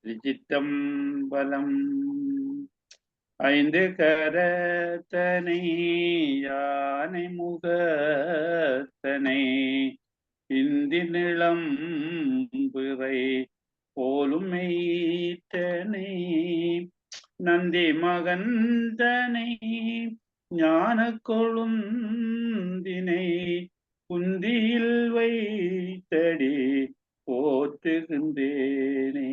திருச்சிற்றம்பலம். ஐந்து கரத்தனை யானை முகத்தனை இந்தி நிலம் பிறை போலும் மெய்த்தனை நந்தி மகந்தனை ஞான கொழுந்தினை குந்தியில் வைத்தடி போற்றுகின்றேனே.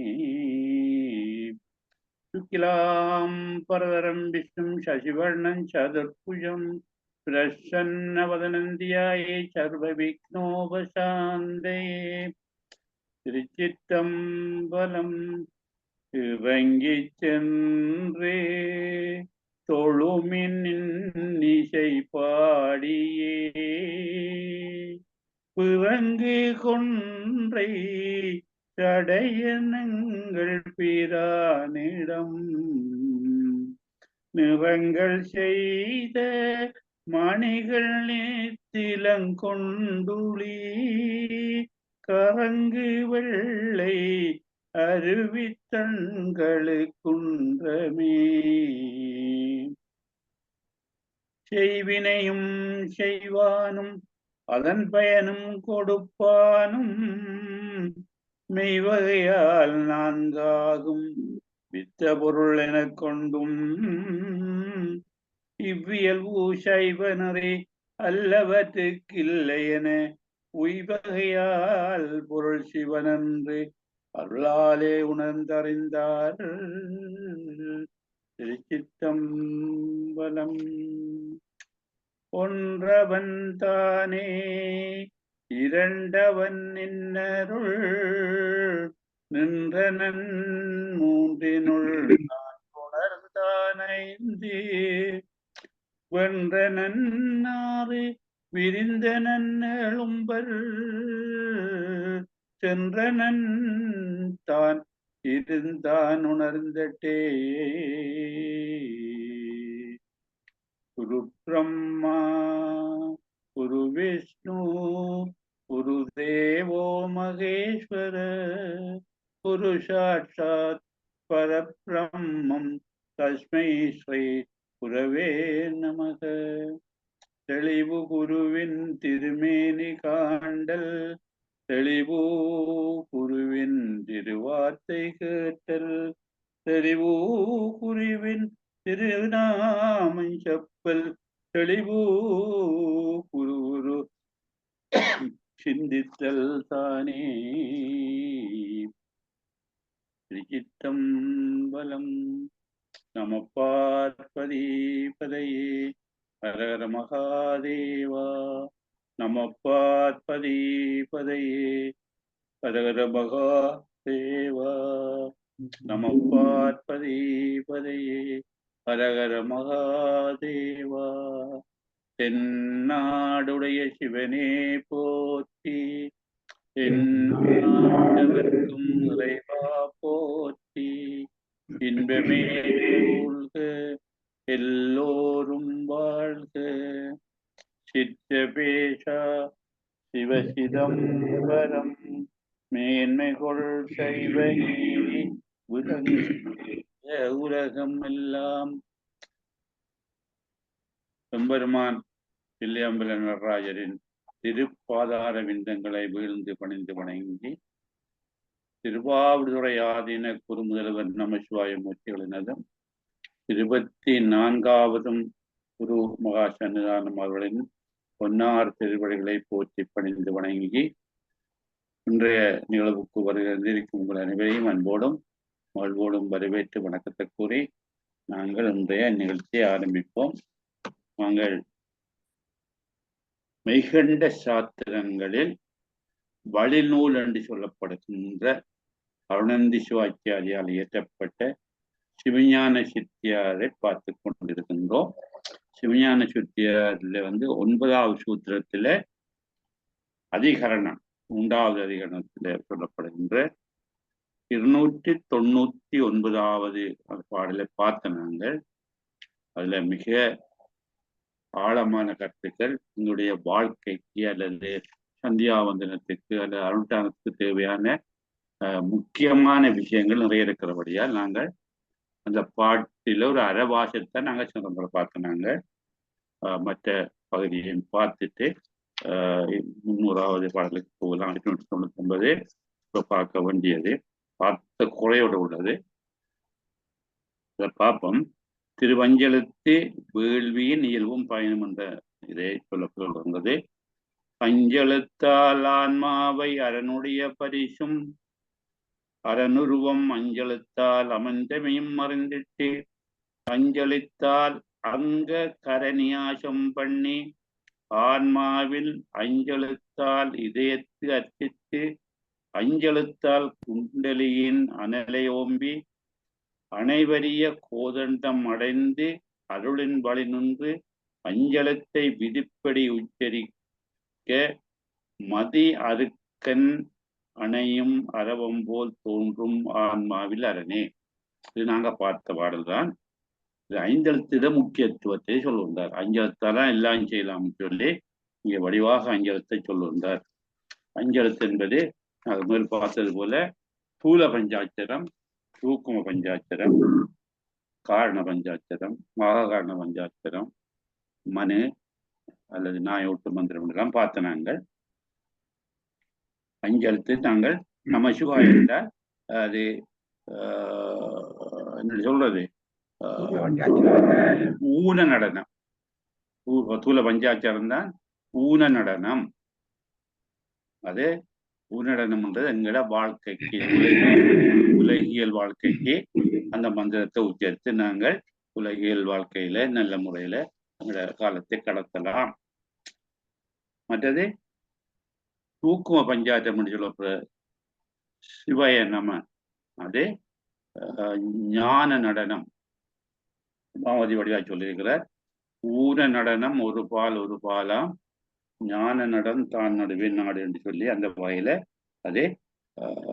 சுக்கிலாம் பரதரம் விஷ்ணும் சசிவர்ணம் சதுர்புஜம் பிரசன்னவதனந்தியாயே சர்வ விக்னோபசாந்தயே. திருச்சிற்றம்பலம். இறங்கி சென்றே தொழுமின் இசை பாடியே பிறங்கு கொன்றை சடையனங்கள் பிரானிடம் நிறங்கள் செய்த மணிகள் நேத்திலங்கொண்டுளி கரங்கு வெள்ளை அருவித்தண்களுக்குன்றமே. செய்வினையும் செய்வானும் அதன் பயனும் கொடுப்பானும் மெய்வகையால் நான்காகும் வித்த பொருள் எனக் கொண்டும் இவ்வியல்பு சைவனரே அல்லவற்றுக்கில்லை என உய்வகையால் பொருள் சிவனன்று அருளாலே உணர்ந்தறிந்தார். திருச்சிற்றம்பலம். ஒன்றவன் தானே இரண்டவன் நின்னருள் நின்றனன் மூன்றினுள் நான் உணர்ந்தான் ஐந்து வென்றனன் ஆறு விரிந்தனன் எழும்பர் சென்றனன் தான் இருந்தான் உணர்ந்தட்டே. குரு பிரம்மா குரு விஷ்ணு குரு தேவோ மகேஸ்வர குரு சாட்சாத் பரபிரம்மம் தஸ்மை ஸ்ரீ குரவே நமக. தெளிவு குருவின் திருமேனி காண்டல் தெளிவு குருவின் திருவார்த்தை கேட்டல் தெளிவு குருவின் திருநாமம் செப்பல் தெளிவு குரு சிந்தித்தல் தானே. திருச்சிற்றம்பலம். நம பார்வதி பதையே ஹரஹர மகாதேவா. நம பார்வதி பதையே ஹரஹர மகாதேவா. நம பார்வதி பதையே ஹரஹர மகாதேவா. தென்னாடுடைய சிவனே போற்றி தென்னாட்டவர்க்கும் இறைவா போற்றி. இன்பமே சூழ்க எல்லோரும் வாழ்க. சிற்றபேஷா சிவசிதம்பரம் மேன்மைகொள் சைவ நீதி உலகம் எல்லாம். எம்பெருமான் தில்லையம்பல நடராஜரின் திருப்பாதார விந்தங்களை வீழ்ந்து பணிந்து வணங்கி திருவாவடுதுறை ஆதீன குருமுதல்வர் நமசிவாய மூர்த்திகளினதும் 24வது குரு மகா சன்னிதானம் அவர்களின் பொன்னார் திருவடிகளை போற்றி பணிந்து வணங்கி இன்றைய நிகழ்வுக்கு வருகின்றிருக்கும் உங்கள் அனைவரையும் அன்போடும் மகிழ்வோடும் வரவேற்று வணக்கத்தை கூறி நாங்கள் இன்றைய நிகழ்ச்சியை ஆரம்பிப்போம். நாங்கள் மெய்கண்ட சாத்திரங்களில் வழிநூல் என்று சொல்லப்படுகின்ற அருணந்தி சிவாச்சாரியால் இயற்றப்பட்ட சிவஞான சித்தியாரை பார்த்து கொண்டிருக்கின்றோம். சிவஞான சித்தியாரில் 9வது சூத்திரத்துல அதிகரணம் 3வது அதிகரணத்துல சொல்லப்படுகின்ற 299வது பாடலை பார்த்த நாங்கள் அதுல மிக ஆழமான கருத்துக்கள் உங்களுடைய வாழ்க்கைக்கு அல்லது சந்தியாவந்தனத்துக்கு அல்லது அருட்டானத்துக்கு தேவையான முக்கியமான விஷயங்கள் நிறைய இருக்கிறபடியால் நாங்கள் அந்த பாட்டில் ஒரு அரைவாசத்தை நாங்கள் சிதம்பரம் பார்த்தோம். மற்ற பகுதியையும் பார்த்துட்டு 300வது பாடலுக்கு போகலாம். 899 இப்போ பார்க்க வேண்டியது, பார்த்த குறையோடு உள்ளது. அதை பார்ப்போம். திருவஞ்செழுத்து வேள்வியின் இயல்பும் பயணம் என்ற இதை சொல்லப்படுகிறது. அஞ்செழுத்தால் ஆன்மாவை அரணுடைய பரிசும் அரணுருவம் அஞ்செழுத்தால் அமர்ந்தமையும் மறைந்திட்டு அஞ்செழுத்தால் அங்க கரநியாசம் பண்ணி ஆன்மாவில் அஞ்செழுத்தால் இதயத்து அர்ச்சித்து அஞ்செழுத்தால் குண்டலியின் அனலையோம்பி அனைவரிய கோதண்டம் அடைந்து அருளின் வழி நின்று அஞ்சலத்தை விதிப்படி உச்சரிக்க மதி அருக்கன் அணையும் அரவம் போல் தோன்றும் ஆன்மாவில் அரணே. இது நாங்க பார்த்த பாடல்தான். இது ஐந்தெழுத்திட முக்கியத்துவத்தை சொல்லுகின்றார். அஞ்செழுத்தாலாம் எல்லாம் செய்யலாம்னு சொல்லி இங்க வடிவாக அஞ்செழுத்தை சொல்லுகின்றார். அஞ்செழுத்து என்பது அது முதல் பார்த்தது போல ஸ்தூல பஞ்சாட்சரம், சூக்கும பஞ்சாட்சரம், காரண பஞ்சாட்சரம், மகாகாரண பஞ்சாட்சரம், மனு அல்லது நாயோட்டு மந்திரம் எல்லாம் பார்த்த நாங்கள். அஞ்செழுத்து நாங்கள் நம்ம சிவாய என்றால் அது என்ன சொல்றது, ஊன நடனம். ஸ்தூல பஞ்சாட்சரம் தான் ஊன நடனம். அது ஊனடனம்ன்றது எங்களோட வாழ்க்கைக்கு, உலகியல் வாழ்க்கைக்கு அந்த மந்திரத்தை உச்சரித்து நாங்கள் உலகியல் வாழ்க்கையில நல்ல முறையில எங்களோட காலத்தை கடத்தலாம். மற்றது சூக்கும பஞ்சாட்சம் சொல்லப்படுற சிவய நம, அது ஞான நடனம். பாவதி வடிவா சொல்லியிருக்கிறார். ஊன நடனம் ஒரு பால் ஒரு பாலாம், ஞான நடன் தான் நடுவே நாடு என்று சொல்லி அந்த வகையில அதே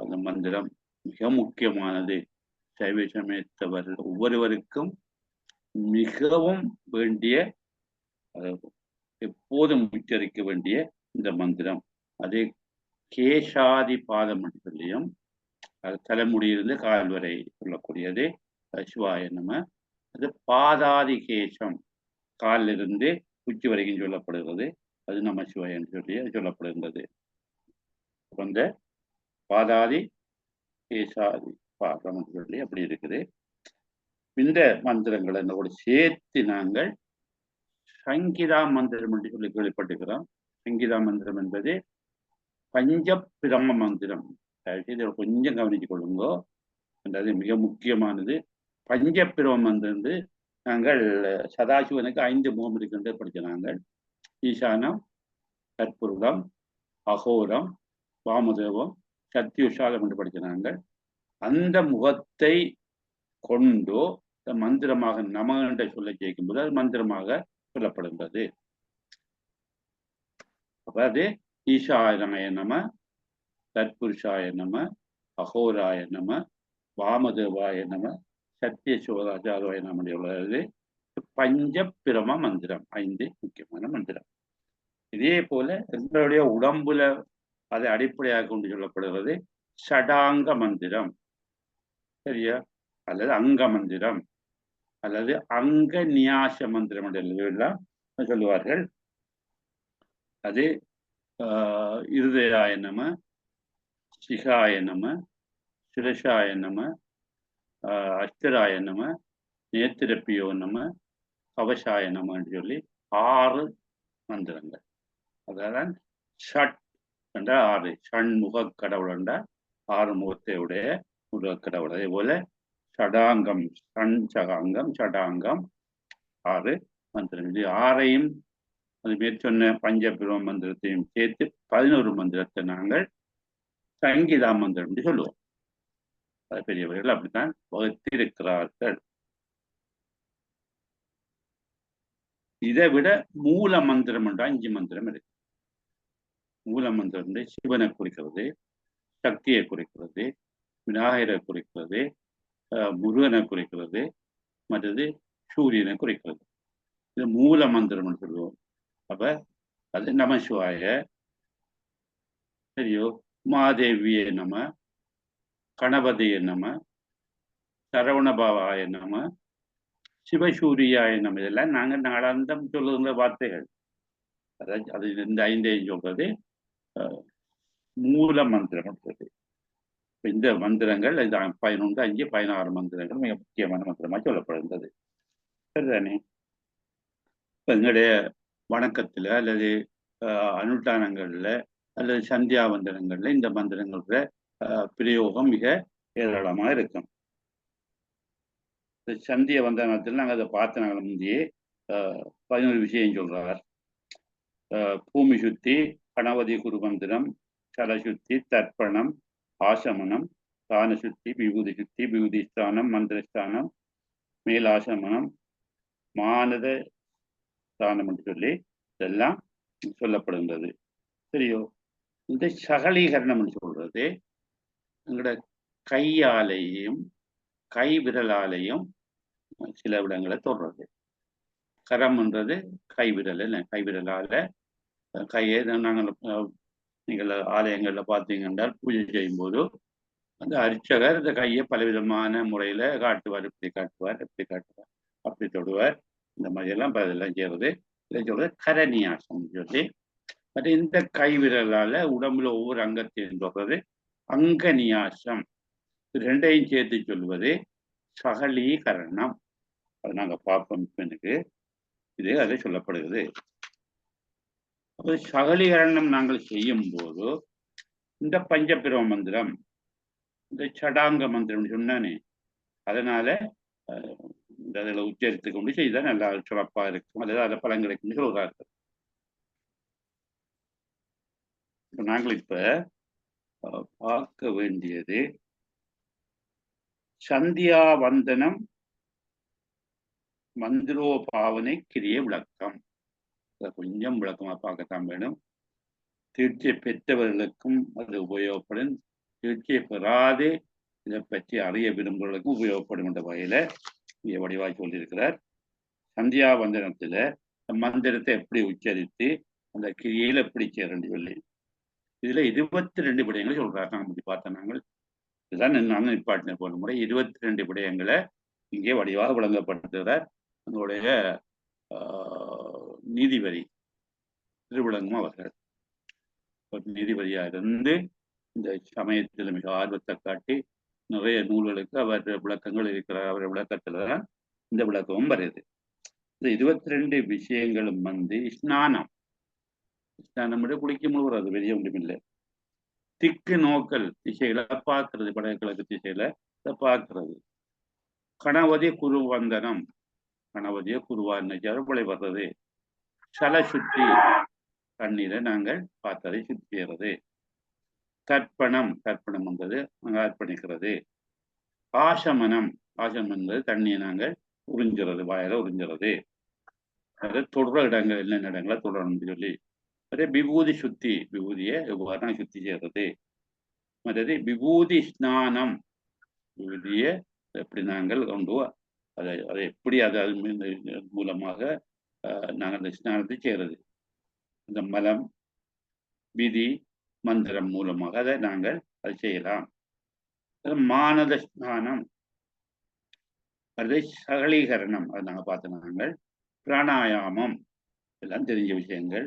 அந்த மந்திரம் மிக முக்கியமானது. சைவ சமயத்தவர் ஒவ்வொருவருக்கும் மிகவும் வேண்டிய, எப்போதும் உச்சரிக்க வேண்டிய இந்த மந்திரம். அது கேசாதி பாதம் என்று சொல்லியும், அது தலைமுடியிலிருந்து கால் வரை சொல்லக்கூடியது சிவாய நம. அது பாதாதி கேசம், காலில் இருந்து உச்சி வரைக்கும் சொல்லப்படுகிறது. அது நம சிவாய என்று சொல்லி சொல்லப்படுகின்றது. அந்த பாதாதி கேசாதி பாதம் என்று சொல்லி அப்படி இருக்குது. இந்த மந்திரங்களை என்னோட சேர்த்து நாங்கள் சங்கீதா மந்திரம் என்று சொல்லி கேள்விப்பட்டிருக்கிறோம். சங்கீதா மந்திரம் என்பது பஞ்ச பிரம மந்திரம். இதை கொஞ்சம் கவனித்துக் கொள்ளுங்கோ, என்றது மிக முக்கியமானது. பஞ்ச பிரம மந்திரம் வந்து நாங்கள் சதாசிவனுக்கு 5 முகம் இருக்கின்ற படித்த நாங்கள். ஈசானம், கற்பூரம், அகோரம், வாமதேவம், சத்யுஷாலம் என்று படித்த நாங்கள். அந்த முகத்தை கொண்டு மந்திரமாக நம என்ற சொல்ல கேட்கும்போது அது மந்திரமாக சொல்லப்படுகிறது. அப்ப அது ஈசாய நம, தற்புருஷாய நம, அகோராய நம, வாமதேவாய நம, சத்தியசோதாச்சாராய நம உள்ளது பஞ்ச பிரம மந்திரம். 5 முக்கியமான மந்திரம். இதே போல எங்களுடைய உடம்புல அதை அடிப்படையாக கொண்டு சொல்லப்படுகிறது ஷடாங்க மந்திரம், சரியா, அல்லது அங்க மந்திரம் அல்லது அங்க நியாச மந்திரம் எல்லாம் சொல்லுவார்கள். அது இருதயாய நம, சிகாய நம, சிரசாய நம, அஸ்திராய நம, நேத்திரப்பியோ நம, கவசாய நம என்று சொல்லி 6 மந்திரங்கள். அதான் ஷட் என்ற 6 ஷண்முக கடவுள் என்ற 6 முகத்தை உடைய முருக கடவுள். அதே போல ஷடாங்கம், சகாங்கம், ஷடாங்கம் 6 மந்திரம். இது 6ஐயும் அது மேற்சொன்ன பஞ்சபிரம மந்திரத்தையும் சேர்த்து 11 மந்திரத்தை நாங்கள் சங்கீதா மந்திரம் என்று சொல்லுவோம். அது பெரியவர்கள் அப்படித்தான் வகுத்திருக்கிறார்கள். இதை விட மூல மந்திரம் என்ற 5 மந்திரம் இருக்கு. மூல மந்திரம் சிவனை குறிக்கிறது, சக்தியை குறிக்கிறது, விநாயகரை குறிக்கிறது, முருகனை குறிக்கிறது, மற்றது சூரியனை குறிக்கிறது. இது மூல மந்திரம் என்று சொல்லுவோம். அப்ப அது நம சிவாய, சரியோ, மாதேவியே நம, கணபதியை நம, சரவணபவாய நம, சிவசூரியாய நம. இதெல்லாம் நாங்கள் நாளாந்தம் சொல்லுகின்ற வார்த்தைகள். அதாவது அது இந்த ஐந்தையும் சொல்றது மூல மந்திரம். இந்த மந்திரங்கள் 11, 5, 16 மந்திரங்கள் மிக முக்கியமான மந்திரமாக சொல்லப்படுகின்றது. சரிதானே? இப்போ எங்களுடைய வணக்கத்தில் அல்லது அனுஷ்டானங்கள்ல அல்லது சந்தியாவந்தனங்கள்ல இந்த மந்திரங்களோட பிரயோகம் மிக ஏராளமாக இருக்கும். சந்திய வந்தனத்தில் நாங்கள் அதை பார்த்து நாங்கள் முந்தையே 11 விஷயம் சொல்றார். பூமி சுத்தி, கணபதி குரு மந்திரம், சலசுத்தி, தர்ப்பணம், ஆசமனம், ஸ்தான சுத்தி, விபூதி சுத்தி, விபூதி ஸ்தானம், மந்திரஸ்தானம், மேலாசமனம், மானத ஸ்தானம் என்று சொல்லி இதெல்லாம் சொல்லப்படுகின்றது. சரியோ? இந்த சகலீகரணம் என்று சொல்றது எங்களோட கையாலையும் கை விரலாலையும் சில இடங்களை தொடுறது. கரம்ன்றது கை விரல், என்ன கை விரலால கையை நாங்கள் நீங்கள் ஆலயங்கள்ல பார்த்தீங்க என்றால் பூஜை செய்யும் போது அந்த அர்ச்சகர் இந்த கையை பலவிதமான முறையில காட்டுவார். இப்படி காட்டுவார், எப்படி காட்டுவார், அப்படி தொடுவார். இந்த மாதிரி எல்லாம் இதெல்லாம் செய்யறது. இதை சொல்றது கரநியாசம் சொல்லி. பட் இந்த கை விரலால உடம்புல ஒவ்வொரு அங்கத்தையும் சொல்றது அங்க நியாசம். ரெண்டையும் சேர்த்து சொல்வது சகலீகரணம். அது நாங்கள் பார்ப்போம். எனக்கு இது அதை சொல்லப்படுகிறது. அப்போ சகலீகரணம் நாங்கள் செய்யும் போது இந்த பஞ்சபிரம மந்திரம், இந்த சடாங்க மந்திரம் சொன்னானே, அதனால இந்த அதில் உச்சரித்து கொண்டு செய்தால் நல்லா சிறப்பாக இருக்கும், அல்லது அதில் பலன் கிடைக்கும் சொல்றார்கள். நாங்கள் இப்ப பார்க்க வேண்டியது சந்தியாவந்தனம் மந்திரோபாவனை கிரிய விளக்கம். கொஞ்சம் விளக்கமா பார்க்கத்தான் வேணும். தீட்சை பெற்றவர்களுக்கும் அது உபயோகப்படும், தீட்சை பெறாது இதை பற்றி அறிய விரும்புவர்களுக்கும் உபயோகப்படும் என்ற வகையில இங்கே வடிவாக சொல்லியிருக்கிறார். சந்தியாவந்தனத்துல மந்திரத்தை எப்படி உச்சரித்து அந்த கிரியில எப்படி சேரன்னு சொல்லி இதுல 22 விடயங்களை சொல்றாங்க. நாங்கள் அப்படி பார்த்தோம். நாங்கள் இதுதான் நாங்கள் நிப்பாட்டின போன முறை 22 விடயங்களை இங்கே வடிவாக விளங்கப்படுத்துகிறார். நம்மளுடைய நீதிபதி திருவிளங்கும் அவர்கள் நீதிபதியா இருந்து இந்த சமயத்தில் மிக ஆர்வத்தை காட்டி நிறைய நூல்களுக்கு அவர் விளக்கங்கள் இருக்கிறார். அவர் விளக்கத்துல தான் இந்த விளக்கமும் வருது. இந்த 22 விஷயங்களும் ஸ்நானம் விட குளிக்க முழுவது பெரிய ஒன்றும் இல்லை. திக்கு நோக்கல் திசைகளை பார்க்கறது, வடகிழக்கு திசையில பார்க்கறது. கணபதி குருவந்தனம், கணபதிய குருவான்னு வழிபடுறது. சல சுத்தி, தண்ணீரை நாங்கள் பார்த்ததை சுத்தி செய்யறது. தர்ப்பணம், தர்ப்பணம் என்பது நாங்கள் அர்ப்பணிக்கிறது. ஆசமனம், ஆசமனம் என்பது தண்ணியை நாங்கள் உறிஞ்சுறது, வாயில உறிஞ்சுறது. அதை தொடர இடங்கள் என்னென்ன இடங்களை தொடரணும்னு சொல்லி. அதே விபூதி சுத்தி, விபூதியை எவ்வாறு நாங்கள் சுத்தி செய்யறது. மற்றது விபூதி ஸ்நானம், விபூதியை எப்படி நாங்கள் கொண்டு அதை எப்படி அது மூலமாக நாங்கள் அந்த ஸ்நானத்தை செய்யறது. இந்த மலம், விதி, மந்திரம் மூலமாக அதை நாங்கள் அதை செய்யலாம். மானத ஸ்நானம், அது சகலீகரணம், அது நாங்கள் பார்த்து நாங்கள் பிராணாயாமம் எல்லாம் தெரிஞ்ச விஷயங்கள்.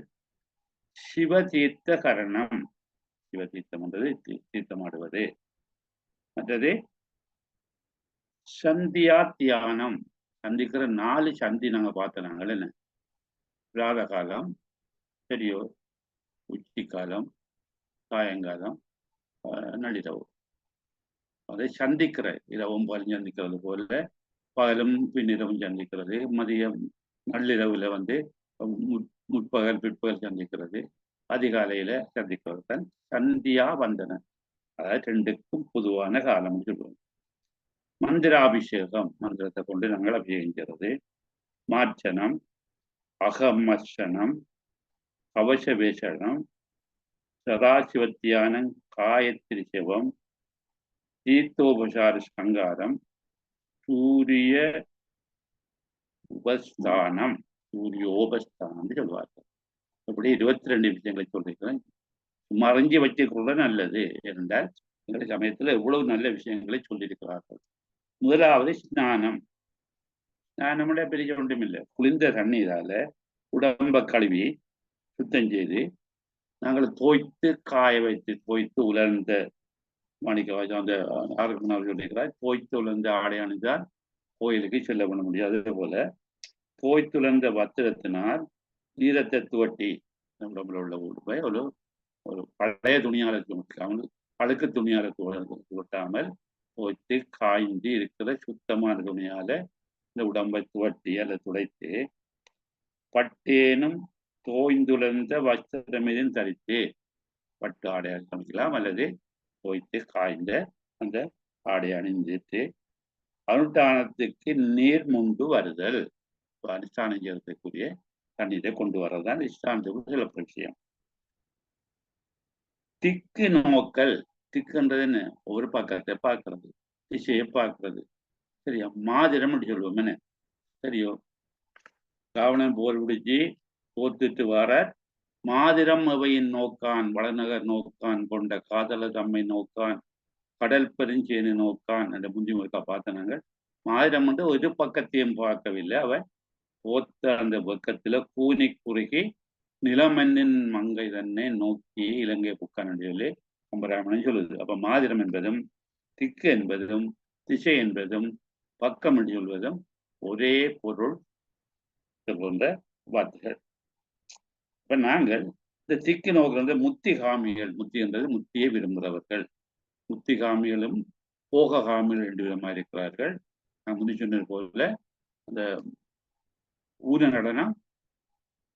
சிவதீர்த்த கரணம், சிவதீர்த்தம் என்றது தீர்த்தமாடுவது. மற்றது சந்தியா தியானம், சந்திக்கிற 4 சந்தி நாங்கள் பார்த்த நாங்கள் என்ன, பிராத காலம், பெரியோ, உச்சி காலம், சாயங்காலம், நள்ளிரவு. அதை சந்திக்கிற இரவும் பகலும் சந்திக்கிறது போல பகலும் பின்னிரவும் சந்திக்கிறது. மதியம் நள்ளிரவுல முற்பகல் பிற்பகல் சந்திக்கிறது. அதிகாலையில சந்திக்கிறது தான் சந்தியா வந்தன. அதாவது 2க்கும் பொதுவான காலம் சொல்லுவோம். மந்திராபிஷேகம், மந்திரத்தை கொண்டு நாங்கள் அபிஷேகிக்கிறது. மார்ச்சனம், அகமர்ஷனம், கவசவேஷனம், சதாசிவத்தியானம், காயத்ரி சிவம், தீர்த்தோபசார சங்காரம், சூரிய உபஸ்தானம், சூரியோபஸ்தானம் சொல்வார்கள். அப்படி 22 விஷயங்களை சொல்லியிருக்கிறேன். மறைஞ்சி வச்சுக்கொள்ள நல்லது என்றால் எங்களுடைய சமயத்துல எவ்வளவு நல்ல விஷயங்களை சொல்லியிருக்கிறார்கள். முதலாவது ஸ்நானம். ஸ்நானம்ல பெரிய ஒன்றும் இல்லை. குளிர்ந்த தண்ணீரால உடம்ப கழுவி சுத்தம் செய்து நாங்கள் தோய்த்து காய வைத்து தோய்த்து உலர்ந்த மாணிக்க அந்த ஆரோக்கியமாக சொல்லியிருக்கிறார். தோய்த்து உலர்ந்த ஆடை அணிந்தால் கோயிலுக்கு செல்ல பண்ண முடியாது. அதே போல தோய்த்துலர்ந்த வத்திரத்தினால் ஈரத்தை துவட்டி உடம்புல உள்ள உடுப்பை ஒரு ஒரு பழைய துணியால துவட்டாமல் அழுக்கு துணியால துவட்டாமல் துவைத்து காய்ந்து இருக்கிற சுத்தமான துணியால இந்த உடம்பை துவட்டி அல்லது துடைத்து பட்டேனும் தோய்ந்துலர்ந்த வஸ்திரமீதும் தரித்து பட்டு ஆடை சமைக்கலாம் அல்லது தோய்த்து காய்ந்த அந்த ஆடை அணிந்துட்டு அனுஷ்டானத்துக்கு நீர் முன்பு வருதல். அனுஷ்டானம் செய்யறதுக்குரிய தண்ணீரை கொண்டு வர்றதுதான் அனுஷ்டானத்துக்கு சிறப்பு விஷயம். திக்கு நோக்கல். திக்குன்றது என்ன? ஒரு பக்கத்தை பார்க்கறது, திசையை பார்க்கறது. சரியா? மாதிரம் அப்படி சொல்லுவோம் என்ன? சரியோ? ராவணன் போர் பிடிச்சி தோத்துட்டு வர மாதிரம் அவையின் நோக்கான் வடநகர் நோக்கான் கொண்ட காதல தம்மை நோக்கான் கடல் பெருஞ்சேனி நோக்கான் என்ற முந்தி முழுக்கா பார்த்தனாங்க. மாதிரம் வந்து ஒரு பக்கத்தையும் பார்க்கவில்லை. அவன் போத்த அந்த பக்கத்துல கூனி குறுகி நிலமண்ணின் மங்கை தன்னை நோக்கி இலங்கை புக்கான் என்று சொல்லி கம்பராமணன் சொல்லுது. அப்ப மாதிரம் என்பதும் திக்கு என்பதும் திசை என்பதும் பக்கம் என்று சொல்வதும் ஒரே பொருள் போன்ற வார்த்தைகள். இப்ப நாங்கள் இந்த திக்கு நோக்கிறது முத்திகாமிகள். முத்தி என்றது முத்தியை விரும்புகிறவர்கள். முத்திகாமிகளும் போககாமிகள் ரெண்டு விதமாக இருக்கிறார்கள். நான் முந்தி சொன்னது போல அந்த ஊன நடனம்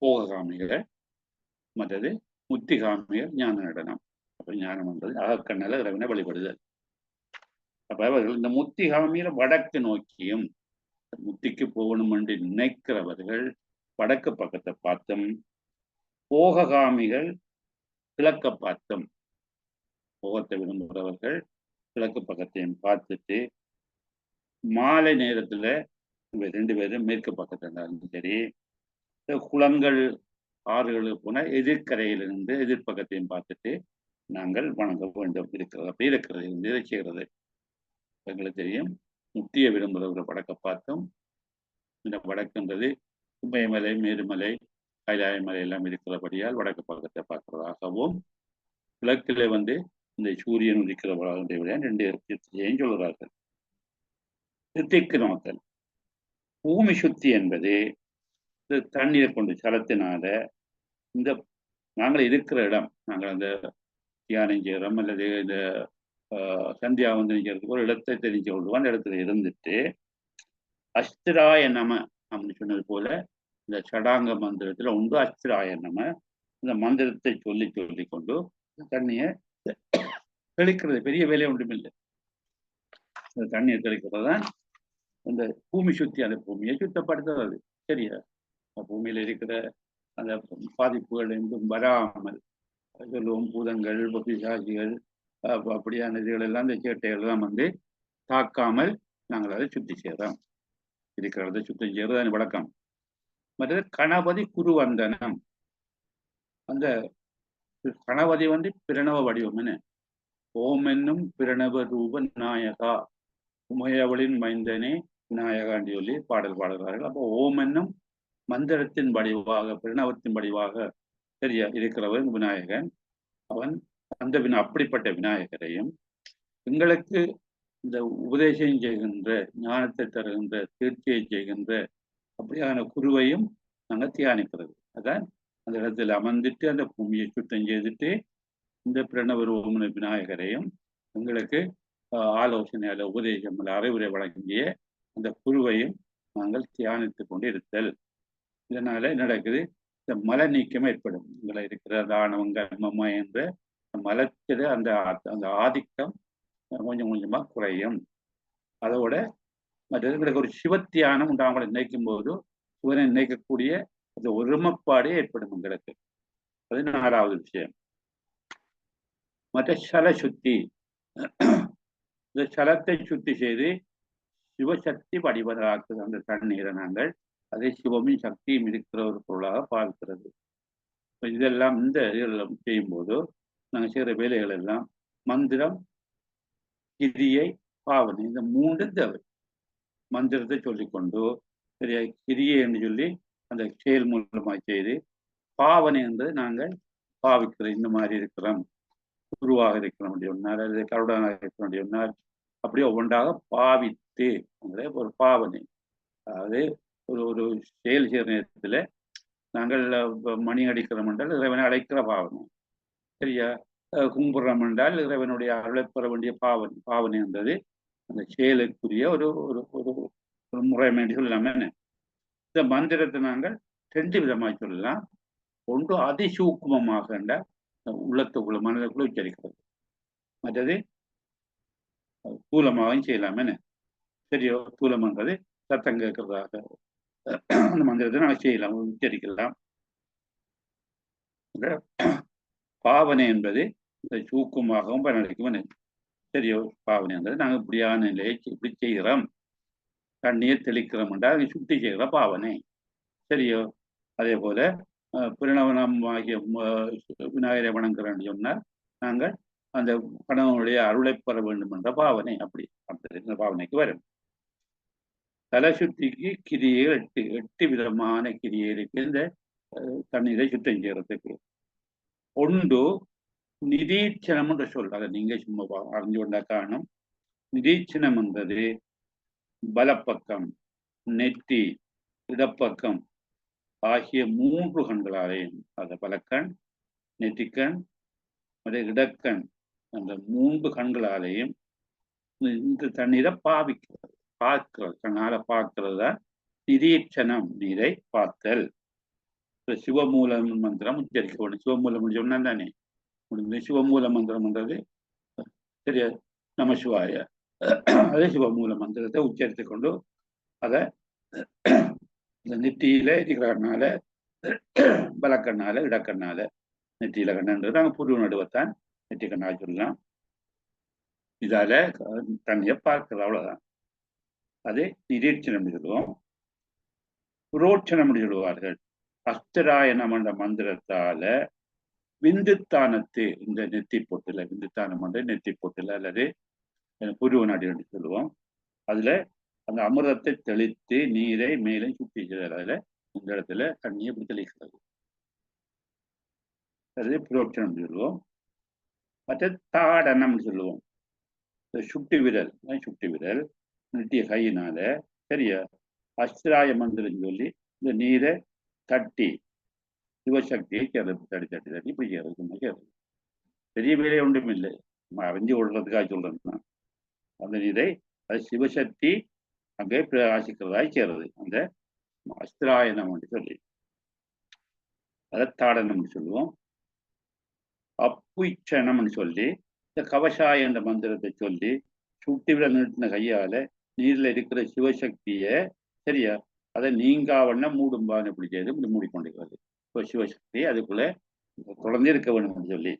போககாமிகள், மற்றது முத்திகாமிகள் ஞான நடனம். அப்ப ஞானம் என்பது அகக்கண்ணல இறைவனை வழிபடுதல். அப்ப அவர்கள் இந்த முத்திகாமியில வடக்கு நோக்கியும் முத்திக்கு போகணும் என்று நினைக்கிறவர்கள் வடக்கு பக்கத்தை பார்த்தும், போககாமிகள் கிழக்க பார்த்தும், போகத்தை விரும்புகிறவர்கள் கிழக்கு பக்கத்தையும் பார்த்துட்டு மாலை நேரத்துல ரெண்டு பேரும் மேற்கு பக்கத்துல இருந்தாலும் சரி, குளங்கள் ஆறுகளுக்கு போன எதிர்கரையிலிருந்து எதிர்ப்பக்கத்தையும் பார்த்துட்டு நாங்கள் வணங்க வேண்டும் இருக்கிறது. அப்படி இருக்கிறது இதை செய்கிறது. எங்களுக்கு தெரியும், முத்தியை விரும்புகிறவர்கள் வடக்க பார்த்தும், இந்த வடக்குன்றது கும்பைமலை, மேருமலை, கைலாயமலை எல்லாம் இருக்கிறபடியால் வடக்கு பக்கத்தை பார்க்கிறதாகவும், கிழக்கிலே வந்து இந்த சூரியன் உதிக்கிறவராக விட ரெண்டு திசையையும் சொல்கிறார்கள். திக்கு நோக்கல். பூமி சுத்தி என்பது தண்ணீரை கொண்டு சலத்தினால இந்த நாங்கள் இருக்கிற இடம், நாங்கள் அந்த தியானம் செய்கிறோம் அல்லது இந்த சந்தியாவந்தனம் செய்யறதுக்கு ஒரு இடத்தை தெரிஞ்சு கொள்வோம். அந்த இடத்துல இருந்துட்டு அஸ்திராய நம அப்படின்னு சொன்னது போல இந்த சடாங்க மந்திரத்துல உண்டு அஸ்திராய நம இந்த மந்திரத்தை சொல்லி சொல்லி கொண்டு தண்ணியை தெளிக்கிறது. பெரிய வேலையை ஒன்றுமில்லை. இந்த தண்ணியை தெளிக்கிறது தான் இந்த பூமி சுத்தி, அந்த பூமியை சுத்தப்படுத்துறது. சரியா? பூமியில இருக்கிற அந்த பாதிப்புகள் எங்கும் வராமல் சொல்லுவோம். பூதங்கள், பிசாசிகள், அப்படியான இதுகள் எல்லாம் இந்த சேட்டைகள் எல்லாம் வந்து தாக்காமல் நாங்கள் அதை சுத்தி செய்கிறோம். இருக்கிறத சுத்தம் செய்யறது வழக்கம். மற்றது கணபதி குருவந்தனம். அந்த கணபதி வந்து பிரணவ வடிவம் என்ன? ஓம் என்னும் பிரணவ ரூப நாயகா உமையவளின் மைந்தனே விநாயகான்னு சொல்லி பாடல் பாடுகிறார்கள். அப்போ ஓம் என்னும் மந்திரத்தின் வடிவாக, பிரணவத்தின் வடிவாக சரியா இருக்கிறவன் விநாயகன். அவன் அந்த அப்படிப்பட்ட விநாயகரையும் எங்களுக்கு இந்த உபதேசம் செய்கின்ற, ஞானத்தை தருகின்ற, தீர்ச்சியை செய்கின்ற அப்படியான குருவையும் நாங்கள் தியானிக்கிறது. அதான் அந்த இடத்துல அமர்ந்துட்டு அந்த பூமியை சுத்தம் செய்துட்டு இந்த பிரணவரூப விநாயகரையும் எங்களுக்கு ஆலோசனையால உபதேசம் அறிவுரை வழங்கிய அந்த குருவையும் நாங்கள் தியானித்து கொண்டு இருத்தல். இதனால நடக்குது, இந்த மல நீக்கம் ஏற்படும். உங்களை இருக்கிற தானவங்க அம்மம்மா என்ற மலத்தில அந்த அந்த ஆதிக்கம் கொஞ்சம் கொஞ்சமா குறையும். அதோட மற்றது எங்களுக்கு ஒரு சிவத்தியானம் உண்டாங்களை நினைக்கும் போது சிவனை நினைக்கக்கூடிய அந்த ஒருமைப்பாடே ஏற்படும் எங்களுக்கு. அது 4வது விஷயம். மற்ற சல சுத்தி. இந்த சலத்தை சுத்தி செய்து சிவசக்தி வடிவதாக்குது அந்த தண்ணீரை. நாங்கள் அதை சிவமும் சக்தியும் இருக்கிற ஒரு பொருளாக பார்க்கிறது. இதெல்லாம் இந்த இதெல்லாம் செய்யும்போது நாங்கள் செய்கிற வேலைகள் எல்லாம் மந்திரம் கிரியை, பாவனை, இந்த மூன்று தேவை. மந்திரத்தை சொல்லிக்கொண்டு சரியா கிரியை என்று சொல்லி அந்த செயல் மூலமாக செய்து, பாவனை என்று நாங்கள் பாவிக்கிறோம். இந்த மாதிரி இருக்கிறோம், குருவாக இருக்கிறோம் சொன்னார், அல்லது கருடனாக இருக்கிறோம் சொன்னார், அப்படியே ஒவ்வொன்றாக பாவித்து ஒரு பாவனை. அதாவது ஒரு ஒரு செயல் செய்கிற நேரத்தில் நாங்கள் மணி அடிக்கிறோம் என்றால் இறைவனை அழைக்கிற பாவனை, சரியா கும்பிடுறோம் என்றால் இறைவனுடைய அருளை பெற வேண்டிய பாவனை. பாவனை என்றது அந்த செயலுக்குரிய ஒரு ஒரு ஒரு ஒரு முறைமை என்று சொல்லலாமே. இந்த மந்திரத்தை நாங்கள் ரெண்டு விதமாக சொல்லலாம். ஒன்று அதிசூக்குமமாக உள்ளத்துக்குள்ள மனதுக்குள்ள உச்சரிக்கிறது, மற்றது தூலமாகவும் செய்யலாமே. சரியோ, தூலம்ன்றது சத்தம் கேட்கறதாக அந்த மந்திரத்தை நாங்கள் செய்யலாம், உச்சரிக்கலாம். பாவனை என்பது சூக்குமாகவும் பயனளிக்கும். சரியோ, பாவனை என்பது நாங்கள் இப்படியான நிலையை இப்படி செய்கிறோம், தண்ணீர் தெளிக்கிறோம் என்றால் அதை சுட்டி செய்கிற பாவனை. சரியோ, அதே போல பிரணவனம் ஆகிய விநாயகரை வணங்குறோன்னு சொன்னால் நாங்கள் அந்த கணவனுடைய அருளை பெற வேண்டும் என்ற பாவனை. அப்படி அந்த பாவனைக்கு வரும். தலை சுத்திக்கு கிரியை எட்டு விதமான கிரியை இருக்கு இந்த தண்ணீரை சுத்தம் செய்யறதுக்கு. ஒன்று நிரீட்சணம் என்று சொல், அதை நீங்க சும்மா அறிஞ்சு கொண்டா காணும். நிரீட்சணம் என்றது பலப்பக்கம், நெற்றி, இடப்பக்கம் ஆகிய மூன்று கண்களாலேயும், அந்த பலக்கண், நெற்றிக்கண், இடக்கண், அந்த மூன்று கண்களாலேயும் இந்த தண்ணீரை பாவிக்கிறது, பார்க்கிறது, கண்ணால பார்க்கிறது தான் நிரீட்சணம், நீரை பார்த்தல். சிவமூல மந்திரம் உச்சரிக்க வேண்டும். சிவமூலம் சொன்னா தானே முடிஞ்சது. சிவமூல மந்திரம்ன்றது சரியா நமசிவாய, அதே சிவமூல மந்திரத்தை உச்சரித்து கொண்டு அதை இந்த நெற்றியில இருக்கிறனால பலக்கண்ணால இடக்கண்ணால நெற்றியில கண்ணன்றது நாங்கள் புது நடுவத்தான் நெற்றி கண்ணால் சொல்லலாம். இதால தண்ணியை பார்க்கிறது, அவ்வளவுதான். அது நிரீட்சணம் சொல்லுவோம். புரோட்சணம் சொல்லுவார்கள். அஸ்தராயணம் என்ற மந்திரத்தால விந்துத்தானத்து, இந்த நெத்தி பொட்டுல விந்துத்தானம் என்ற நெத்தி பொட்டுல அல்லது புருவ நாடி என்று சொல்லுவோம். அதுல அந்த அமிர்தத்தை தெளித்து நீரை மேலே சுற்றி செய்யறதுல இந்த இடத்துல தண்ணியை இப்படி தெளிக்கிறது, அது புரோட்சணம் சொல்லுவோம். மற்ற தாடனம் சொல்லுவோம். சுட்டி விரல், சுட்டி விரல் நெட்டிய கையினால சரியா அஸ்திராய மந்திரம் சொல்லி இந்த நீரை தட்டி சிவசக்தியை தட்டி தட்டி தட்டி இப்படி செய்யறது. பெரிய வேலை ஒன்றும் இல்லை, அறிஞ்சு கொள்றதுக்காக சொல்றேன். அந்த நீரை அது சிவசக்தி அங்கே பிரகாசிக்கிறதாய் செய்யறது. அந்த அஸ்திராயணம் என்று சொல்லி அதை தாடனம் சொல்லுவோம். அப்புச்சனம் சொல்லி இந்த கவசாய என்ற மந்திரத்தை சொல்லி சுட்டி விட நீட்டின கையால நீர்ல இருக்கிற சிவசக்திய சரியா அதை நீங்காவண்ண மூடும்பான்னு எப்படி செய்து இப்படி மூடிக்கொண்டிருக்கிறது. இப்போ சிவசக்தி அதுக்குள்ள தொடர்ந்து இருக்க வேண்டும் என்று சொல்லி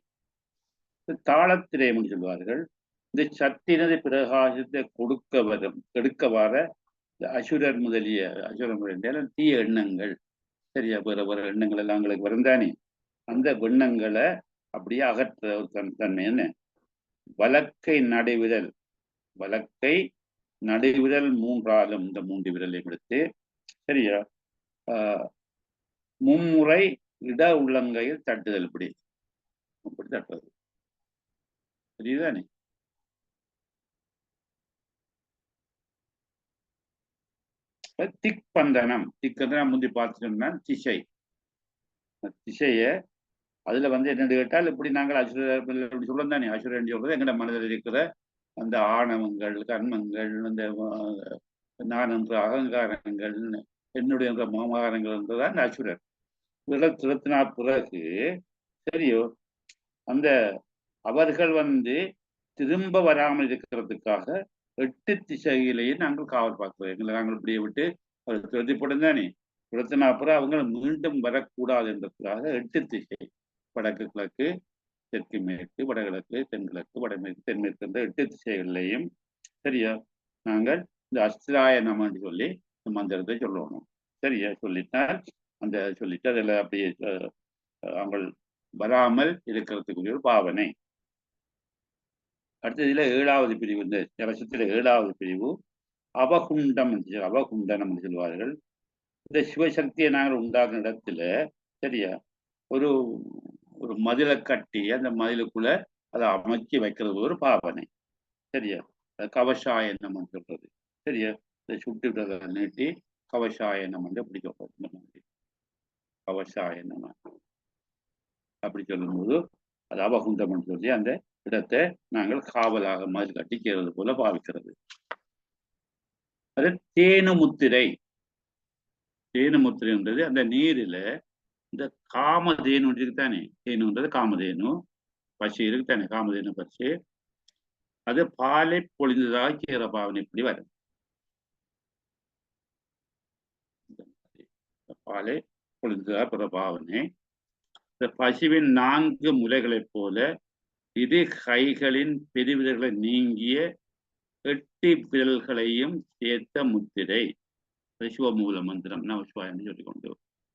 தாளத்திரயம் என்று சொல்வார்கள். இந்த சத்தினது பிரகாசத்தை கெடுக்க வர இந்த அசுரர் முதலிய அசுரர் தீய எண்ணங்கள் சரியா வேற வேற எண்ணங்கள் எல்லாம் எங்களுக்கு வருந்தானே, அந்த எண்ணங்களை அப்படியே அகற்ற ஒரு தன்மை என்ன. வலக்கை நடைவிரல், வலக்கை நடைவிரல் மூன்றாலும் இந்த மூன்று விரலையும் எடுத்து சரியா மும்முறை இட உள்ளங்கையில் தட்டுதல், இப்படி அப்படி தட்டுறது. சரிதானே. திக்பந்தனம், திக்கந்தனம் முந்தி பார்த்துட்டோம்னா திசை, திசைய அதுல என்னென்னு கேட்டால் இப்படி நாங்கள் அசுரப்படி சொல்ல தானே. அசுரன் சொல்றது எங்கட மனதில் இருக்கிற அந்த ஆணவங்கள், கர்மங்கள், அந்த நான் என்ற அகங்காரங்கள், என்னுடைய என்ற மாமகாரங்கள் என்றதான் அந்த அசுரர். விரல் திருத்தினா பிறகு சரியோ அந்த அவர்கள் திரும்ப வராமல் இருக்கிறதுக்காக 8 திசையிலேயே நாங்கள் காவல் பார்க்கிறோம். எங்களை நாங்கள் இப்படியே விட்டு அவர் திருத்திப்படும் தானே. திருத்தினா அப்புறம் அவங்க மீண்டும் வரக்கூடாது என்றதுக்காக 8 திசை, வடக்கு கிழக்கு, தெற்கு மேற்கு, வடகிழக்கு, தென்கிழக்கு, வடமேற்கு, தென்மேற்கு என்ற 8 திசைகளிலையும் சரியா நாங்கள் இந்த அஸ்திராய நம என்று சொல்லி இந்த மந்திரத்தை சொல்லணும். சரியா சொல்லிட்டால் அந்த சொல்லிட்டு அதில் அப்படியே அவங்க வராமல் இருக்கிறதுக்குரிய ஒரு பாவனை. அடுத்ததுல 7வது பிரிவு, இந்த கவசத்துல 7வது பிரிவு அவகுண்டம் அவகுண்டனம் என்று சொல்வார்கள். இந்த சிவசக்தியை நாங்கள் உண்டாக்குன இடத்துல சரியா ஒரு ஒரு மதிலை கட்டி அந்த மதிலுக்குள்ள அதை அமைச்சு வைக்கிறது ஒரு பாவனை. சரியா, கவசாயனம் சொல்றது. சரியா, இதை சுட்டு விடுறதை நீட்டி கவசாயனம் என்று அப்படி சொல்றது. இந்த மாதிரி கவசாயனம் அப்படி சொல்லும்போது அது அவகுண்டம் சொல்லி அந்த இடத்தை நாங்கள் காவலாக மதில் கட்டி செய்வது போல பாவிக்கிறது. அது தேனுமுத்திரை. தேனுமுத்திரைன்றது அந்த நீரில இந்த காமதேனு இருக்குதானே, தேனுன்றது காமதேனு, பசி இருக்குதானே, காமதேனு பசி, அது பாலை பொழிந்ததாக செய்கிற பாவனை இப்படி வரும். பாலை பொழிந்ததாக பிற பாவனை. இந்த பசுவின் 4 முலைகளைப் போல இரு கைகளின் பெருவிரல்களை நீங்கிய 8 விரல்களையும் சேர்த்த முத்திரை. சிவமூல மந்திரம் நமசிவாயன்னு சொல்லிக்கொண்டு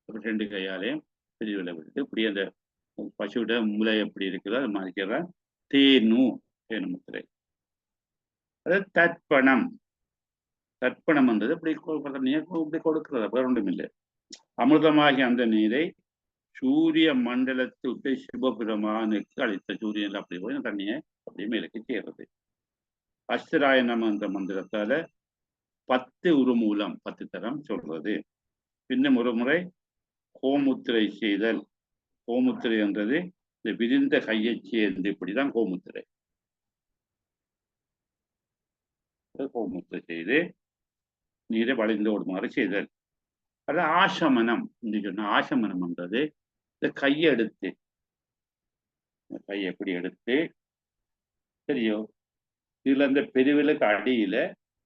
2 கையாலையும் பெருவிரலை விட்டு இப்படி அந்த பசுவிட முலை எப்படி இருக்குதோ அது மாதிரி தேனு முத்திரை. அது தர்ப்பணம். தர்ப்பணம் என்றது இப்படி இப்படி கொடுக்கிறது, வேற ஒன்றும் இல்லை. அமிர்தமாகிய அந்த நீரை சூரிய மண்டலத்தை விட்டு சிவபெருமானுக்கு அளித்த சூரியன் அப்படி போய் தண்ணியை அப்படியே மேலுக்கு சேர்றது. அஷ்டராயணம் என்ற மந்திரத்தால 10 உருமூலம் 10 தரம் சொல்றது. பின்னும் ஒரு முறை கோமுத்திரை செய்தல். கோமுத்திரை என்றது இந்த விரிந்த கையை சேர்ந்து இப்படிதான் கோமுத்திரை. கோமுத்திரை செய்து நீரை வளைந்து ஓடுமாறு செய்தல். அது ஆசமனம் என்று சொன்ன. ஆசமனம் என்றது இந்த கையை எடுத்து, கையை எப்படி எடுத்து சரியோ இதுல இந்த பெருவிலுக்கு அடியில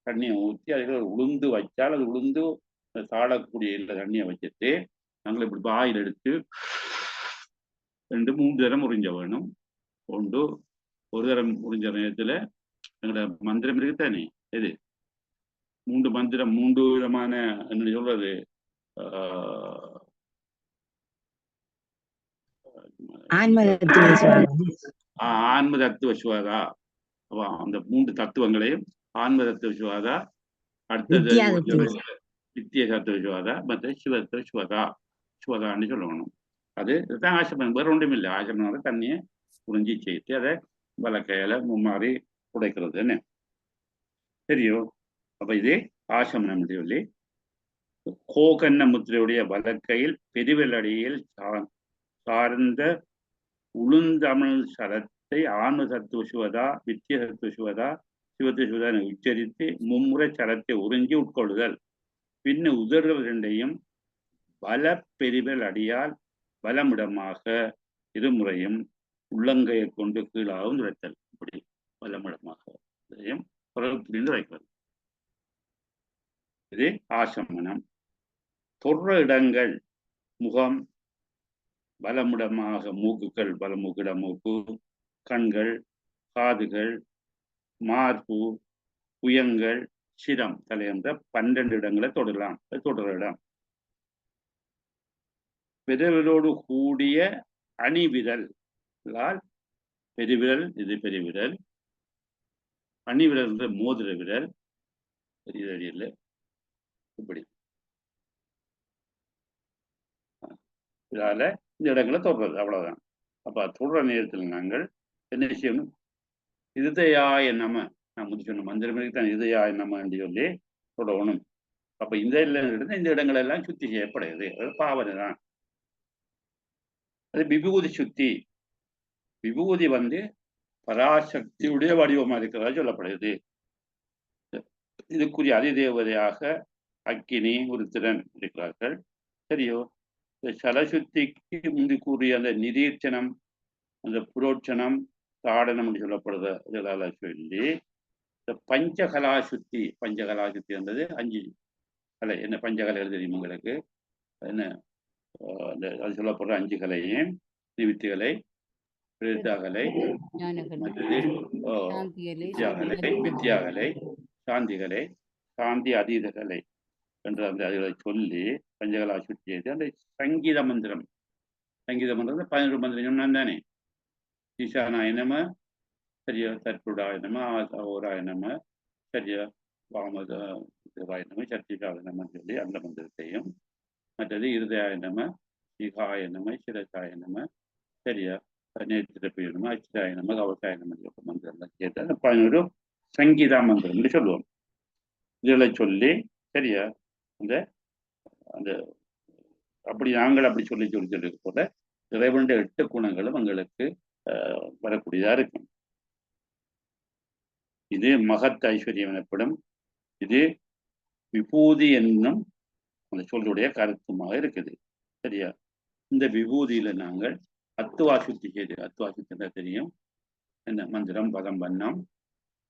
தண்ணியை ஊற்றி அதுல உளுந்து வச்சால் அது உளுந்து சாடக்கூடிய இல்லை தண்ணியை வச்சுட்டு நாங்கள் இப்படி வாயில் எடுத்து 2-3 தரம் உறிஞ்ச வேணும். ஒன்று ஒரு தரம் உறிஞ்ச நேரத்துல எங்களோட மந்திரம் இருக்குத்தானே, எது 3 மந்திரம் 3 விதமான என்ன சொல்றது, ஆன்ம தத்துவ சிவாதா. அந்த 3 தத்துவங்களையும் ஆன்ம தத்துவ சிவாதா, அடுத்தது வித்திய தத்துவ சிவாதா, மற்ற சிவத்துவ சிவதா சிவதான்னு சொல்லணும். அதுதான் ஆசமனம், வேற ஒன்றும் இல்லை. ஆசமனால தண்ணியை புரிஞ்சி சேர்த்து அதை வலக்கையில மும்மாறி உடைக்கிறது என்ன சரியோ. அப்ப இது ஆசமனம் சொல்லி கோகன்ன முத்திரையுடைய வலக்கையில் பெருவிலடியில் சார்ந்த உளுந்தமிழ் சரத்தை ஆன்ம தத்துவ சிவதா, வித்திய தத்துவ சிவதா, சிவத்துவ சிவதா உச்சரித்து மும்முறை சரத்தை உறிஞ்சி உட்கொள்ளுதல். பின் உதடுகள் 2ஐயும் பல பெருவிரல் அடியால் பலமிடமாக இருமுறையும் உள்ளங்கையை கொண்டு கீழாகவும் துடைத்தல். இப்படி பலமிடமாக புரிந்து வைக்கிறது. இது ஆசமனம். தொடுற இடங்கள் முகம் பலமுடமாக, மூக்குகள் பலமுகிட மூக்கு, கண்கள், காதுகள், மார்பு, புயங்கள், சிரம், தலை என்ற 12 இடங்களை தொடரலாம். தொடர இடம். பெருவிரலோடு கூடிய அணிவிரல், பெருவிரல் இது பெருவிரல், அணிவிரல் என்ற மோதிர விரல், பெரிய இல்லை இப்படி இதால இந்த இடங்களை தொடர்றது, அவ்வளவுதான். அப்ப தொடர நேரத்தில் நாங்கள் என்ன செய்யணும், இருதயாய நம, நான் முந்தி சொன்ன மந்திரமே தான் இருதயாய நம என்று சொல்லி தொடரணும். அப்ப இந்த இடங்கள் எல்லாம் சுத்தி செய்யப்படுது, அது பாவனை தான். அது விபூதி சுத்தி. விபூதி பராசக்தியுடைய வடிவமா இருக்கிறதா சொல்லப்படுது. இதுக்குரிய அதிதேவதையாக அக்கினி உருத்திரன் இருக்கிறார்கள். சரியோ. சலசுத்திக்கு முந்தி கூறிய அந்த நிதீர்ச்சனம், அந்த புரோட்சணம், தாடனம் என்று சொல்லப்படுது. இதனால சொல்லி இந்த பஞ்சகலாசுத்தி. பஞ்சகலாசுத்தி என்பது 5 கலை. என்ன பஞ்சகலை தெரியும் உங்களுக்கு? என்ன அது சொல்லப்படுற 5 கலையும் நிவித்திகளை, பிரேதாகலை, வித்யாகலை, சாந்திகலை, சாந்தி அதீதகலை என்ற அந்த அதுகளை சொல்லி பஞ்சகலா சுத்தி செய்து அந்த சங்கீத மந்திரம். சங்கீத மந்திரம் 11 மந்திரம் சொன்னான் தானே. ஈசானாய நம, சரியா தற்புடாய நம ஓராய நம சரியா வாமத நம சர்ச்சிகாய நம சொல்லி அந்த மந்திரத்தையும் மற்றது இருதயாய நம சிகாய நம சிரசாய நம சரியா நேத்திரப்பிய நம அச்சிராய நம கவசாய நம மந்திரம் கேட்டால் 11 சங்கீதா மந்திரம்னு சொல்லுவோம். இதுகளை சொல்லி சரியா அந்த அந்த அப்படி நாங்கள் அப்படி சொல்லி போல இறைவனுடைய 8 குணங்களும் எங்களுக்கு வரக்கூடியதா இருக்கும். இது மகத் ஐஸ்வர்யம் எனப்படும். இது விபூதி என்னும் அந்த சொல்லுடைய கருத்துமாக இருக்குது. சரியா இந்த விபூதியில நாங்கள் அத்துவா சுத்தி செய்து, அத்துவா சுத்தி தெரியும் என்ன மந்திரம் பதம் பண்ணம்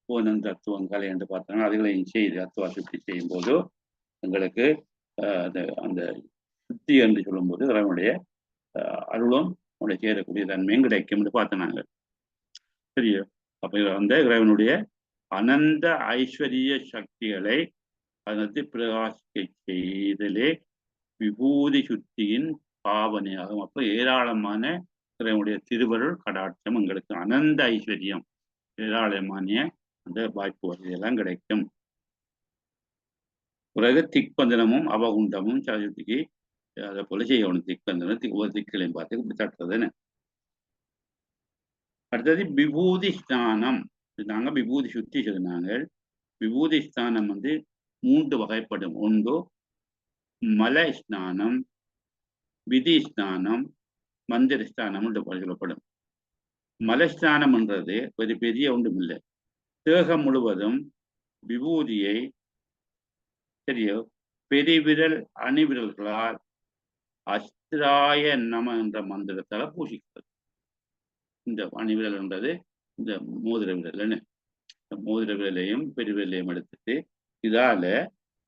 போனம் தத்துவம் கலை என்று பார்த்தோம்னா அதுகளையும் செய்து அத்துவா சுத்தி செய்யும் போது எங்களுக்கு அந்த சுத்தி என்று சொல்லும்போது இறைவனுடைய அருளும் அவனுடைய சேரக்கூடிய தன்மையும் கிடைக்கும் என்று பார்த்தோம் நாங்கள். சரியா அப்ப அந்த இறைவனுடைய அனந்த ஐஸ்வரிய சக்திகளை அதனது பிரகாசிக்க செய்தலே விபூதி சுத்தியின் பாவனையாகும். அப்ப ஏராளமான இறைவனுடைய திருவருள் கடாட்சம் எங்களுக்கு அனந்த ஐஸ்வர்யம் ஏராளமான அந்த வாய்ப்பு வசதியெல்லாம் கிடைக்கும். பிறகு திக்பந்தனமும் அவகுண்டமும் சரஸ்வதிக்கு அதை போல செய்யணும். திக்பந்தனம் ஒரு திக்களையும் பார்த்து இப்படி தட்டுறதுன்னு. அடுத்தது விபூதி ஸ்நானம். நாங்க விபூதி சுத்தி சொன்னாங்க. விபூதி ஸ்நானம் 3 வகைப்படும். ஒன்று மலை ஸ்நானம், விதி ஸ்நானம், மந்திர ஸ்நானம் என்று சொல்லப்படும். மலஸ்நானம் என்றது ஒரு பெரிய ஒன்றும் இல்லை. தேகம் முழுவதும் விபூதியை சரியோ பெரிவிரல் அணிவிரல்களால் அஸ்திராய நம என்ற மந்திரத்தால பூசிக்கிறது. இந்த அணிவிரல் என்றது இந்த மோதிர விரல்னு, மோதிர விரலையும் பெருவிரலையும் எடுத்துட்டு இதால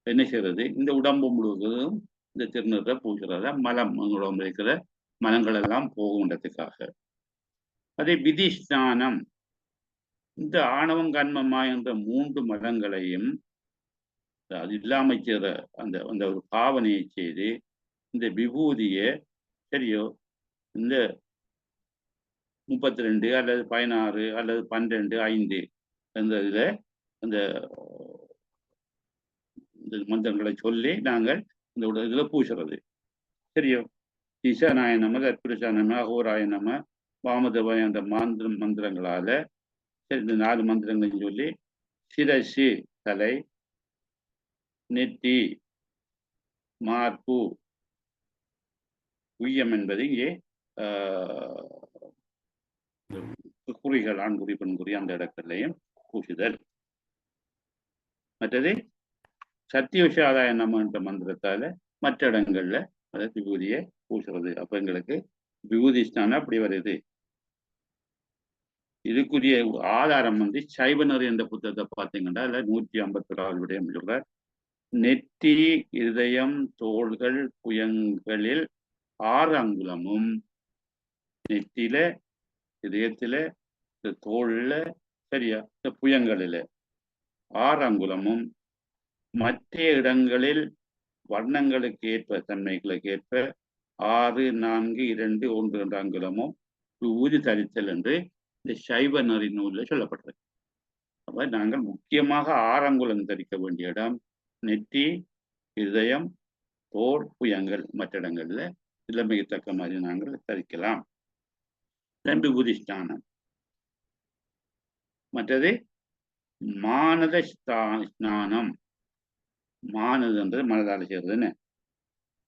என்ன செய்யறது, இந்த உடம்பு முழுவதும் இந்த திருநீரை பூசுறத மலம் உடம்பு இருக்கிற மலங்கள் எல்லாம் போகுன்றதுக்காக. அதே விதி ஸ்நானம், இந்த ஆணவம் கண்மமா என்ற 3 மதங்களையும் அது இல்லாமல் செய்கிற அந்த அந்த ஒரு பாவனையை செய்து இந்த விபூதியை சரியோ இந்த 32 அல்லது 16 அல்லது 12 5 அந்த இதில் அந்த மந்திரங்களை சொல்லி நாங்கள் இந்த இதில் பூசுறது. சரியோ ஈசானாய நம தற்புருஷா நம அகோராய நம வாமதவாய என்ற மந்திரங்களால சரி இந்த 4 மந்திரங்களையும் சொல்லி சிரசு தலை, நெத்தி, மார்பு, உய்யம் என்பது இங்கே குறிகள் ஆண்குறி பெண்குறி அந்த இடத்துலையும் பூசுதல். மற்றது சத்தியவிஷாதாய நம என்ற மந்திரத்தால மற்ற இடங்கள்ல அதை விபூதியை பூசுறது. அப்ப எங்களுக்கு விபூதி ஸ்நானம் அப்படி வருது. இதுக்குரிய ஆதாரம் சைவநெறி என்ற புத்தகத்தை பார்த்தீங்கன்னா அதுல 151 விடயம் சொல்றார். நெற்றி, இதயம், தோள்கள், புயங்களில் 6 அங்குலமும், நெத்தியில, இதயத்தில, தோல்ல சரியா இந்த புயங்களில 6 அங்குலமும், மற்ற இடங்களில் வர்ணங்களுக்கு ஏற்ப தன்மைகளுக்கு ஏற்ப 6, 4, 2, 1 என்ற அங்குலமும் விபூதி தரித்தல் என்று இந்த சைவ நெறி நூலில் சொல்லப்பட்டது. அப்ப நாங்கள் முக்கியமாக 6 அங்குலம் தரிக்க வேண்டிய இடம் நெற்றி, இதயம், தோல், புயங்கள். மற்ற இடங்கள்ல இளமைக்கு மாதிரி நாங்கள் தரிக்கலாம். விபூதி ஸ்நானம். மற்றது மானத ஸ்நானம். மானது என்றது மனதால் செய்யறதுன்னு.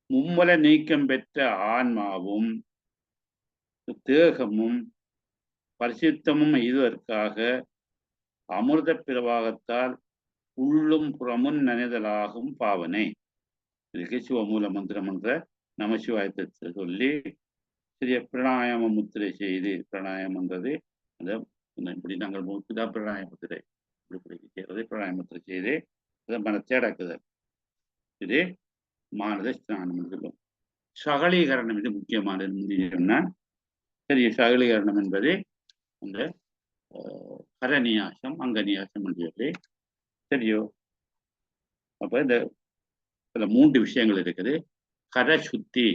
மும்மல நீக்கம் பெற்ற ஆன்மாவும் தேகமும் பரிசுத்தமும் எய்துவதற்காக அமிர்த பிரவாகத்தால் உள்ளும் புறமும் நனைதலாகும் பாவனை. இதுக்கு சிவமூல மந்திரம் என்ற நமசிவாயத்தை சொல்லி சிறிய பிரணாயாம முத்திரை செய்து, பிரணாயம் என்றது அந்த இப்படி நாங்கள் தான் பிரணாய முத்திரை இப்படி செய்யறது. பிரணாய முத்திரை செய்து அதை மனத்தை அடக்குதல். இது மானத ஸ்நானம் சொல்லும். சகலீகரணம் இது முக்கியமானது. சரி, சகலீகரணம் என்பது அந்த கரநியாசம் அங்கநியாசம் என்று சொல்லி சரியோ. அப்ப இந்த 3 விஷயங்கள் இருக்குது. கர சுத்தி,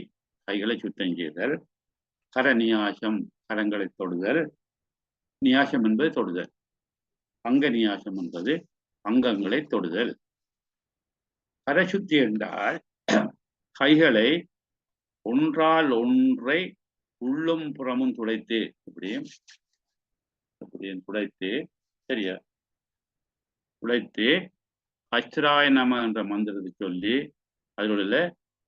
கைகளை சுத்தம் செய்தல். கரநியாசம், கரங்களை தொடுதல். நியாசம் என்பது தொடுதல். அங்க நியாசம் என்பது அங்கங்களை தொடுதல். கரசுத்தி என்றால் கைகளை ஒன்றால் ஒன்றை உள்ளும் புறமும் துடைத்து இப்படியும் துடைத்து, சரியா, துடைத்து அஷ்டாய நம என்ற மந்திரத்தை சொல்லி அதில் உள்ள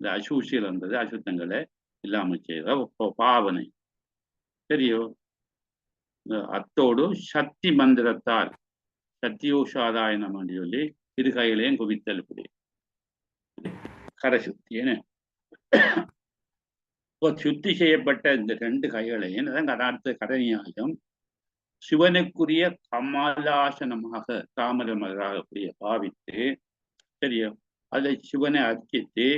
இந்த அசூசியல் என்பது அசுத்தங்களை இல்லாமல் செய்த பாவனை. சரியோ? அத்தோடு சக்தி மந்திரத்தால் சத்தியோஷாதாய நம என்று சொல்லி இரு கைகளையும் குவித்தல் இப்படி கரசுத்தின்னு. சுத்தி செய்யப்பட்ட இந்த 2 கைகளையும் அடுத்த கரணியாலும் சிவனுக்குரிய கமலாசனமாக தாமரை மலராக அப்படியே பாவித்து, சரியோ, அதை சிவனை அர்ச்சித்து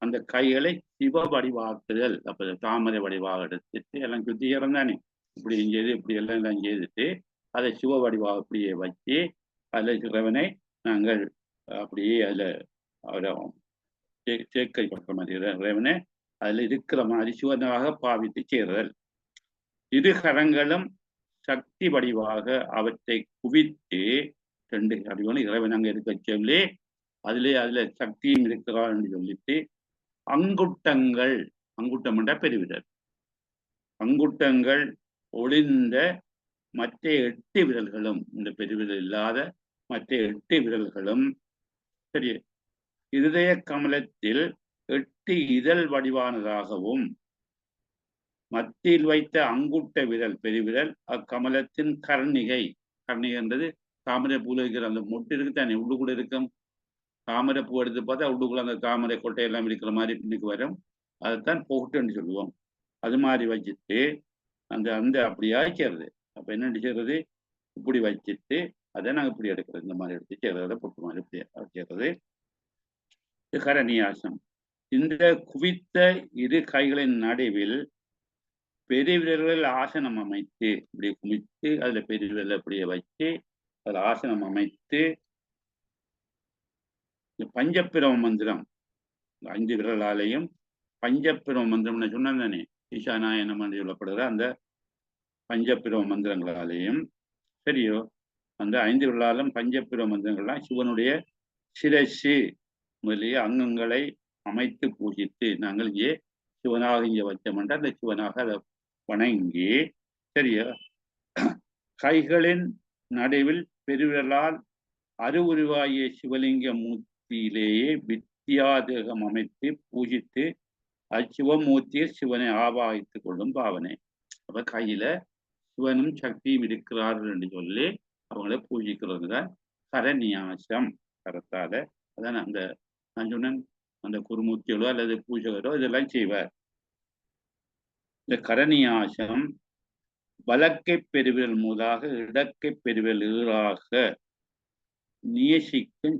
அந்த கைகளை சிவ வடிவாக்குதல். அப்ப தாமரை வடிவாக எடுத்துட்டு எல்லாம் சுத்திகரம் தானே, இப்படி செய்து இப்படி எல்லாம் செய்துட்டு அதை சிவ வடிவாக அப்படியே வச்சு அதில் இறைவனை நாங்கள் அப்படியே அதில் அவரை சேர்க்கை படுற மாதிரி இறைவனை அதில் இருக்கிற மாதிரி சிவனாக பாவித்து சேர்தல். இரு கரங்களும் சக்தி வடிவாக அவற்றை குவித்து 2 அறிவுகளும் இறைவன் அங்கே இருக்க சொல்லி அதுல சக்தியும் இருக்கிறார் என்று சொல்லிட்டு அங்குட்டங்கள், அங்குட்டம் என்ற பெருவிரல், அங்குட்டங்கள் ஒளிந்த மற்ற 8 விரல்களும், இந்த பெருவிரல் இல்லாத மற்ற 8 விரல்களும், சரி, இருதய கமலத்தில் 8 இதழ் வடிவானதாகவும் மத்தியில் வைத்த அங்குட்ட விரல் பெருவிரல் அக்கமலத்தின் கர்ணிகை. கர்ணிகை என்றது தாமரை பூல இருக்கிற அந்த மொட்டு இருக்கு தானே, உள்ளுக்குள்ள இருக்கும். தாமரை பூ எடுத்து பார்த்தா உள்ளுக்குள்ள அந்த தாமரை கொட்டையெல்லாம் இருக்கிற மாதிரி பின்னுக்கு வரும். அதைத்தான் பொகுட்டுன்னு சொல்லுவோம். அது மாதிரி வச்சுட்டு அந்த அப்படியே செய்யறது. அப்ப என்ன செய்யறது, இப்படி வச்சுட்டு அதை நாங்கள் இப்படி எடுக்கிறது, இந்த மாதிரி எடுத்து செய்யறத பொட்டு மாதிரி இப்படி செய்யறது கரநியாசம். இந்த குவித்த இரு கைகளின் நடுவில் பெருவிரல்கள் ஆசனம் அமைத்து இப்படி குமித்து அதுல பெருவிரல் அப்படியே வச்சு அதுல ஆசனம் அமைத்து பஞ்சப்பிரம மந்திரம் 5 விரலாலையும் பஞ்சப்பிரம மந்திரம்னு சொன்னா தானே, ஈசானாயனம் என்று சொல்லப்படுகிற அந்த பஞ்சப்பிரம மந்திரங்களாலேயும், சரியோ, அந்த 5 விரலாலும் பஞ்சப்பிரம மந்திரங்கள்லாம் சிவனுடைய சிரசு முதலிய அங்கங்களை அமைத்து பூஜித்து நாங்கள் இங்கே சிவனாக இங்கே வச்சோம்ன்ற அந்த சிவனாக அதை வணங்கி, சரியோ, கைகளின் நடுவில் பெருவிரலால் அருவுருவாகிய சிவலிங்க மூர்த்தியிலேயே வித்தியாதேகம் அமைத்து பூஜித்து அச்சிவமூர்த்தியை சிவனை ஆவாகித்துக் கொள்ளும் பாவனை. அப்ப கையில சிவனும் சக்தியும் இருக்கிறார்கள் என்று சொல்லி அவங்களை பூஜிக்கிறது தான் கரநியாசம். கரத்தால அதான் அந்த நான் சொன்னேன், அந்த குருமூர்த்திகளோ அல்லது பூஜகரோ இதெல்லாம் செய்வார். இந்த கரநியாசம் வலக்கை பெருவிரல் மூதாக இடக்கை பெருவிரல் ஈறாக நியசிக்கும்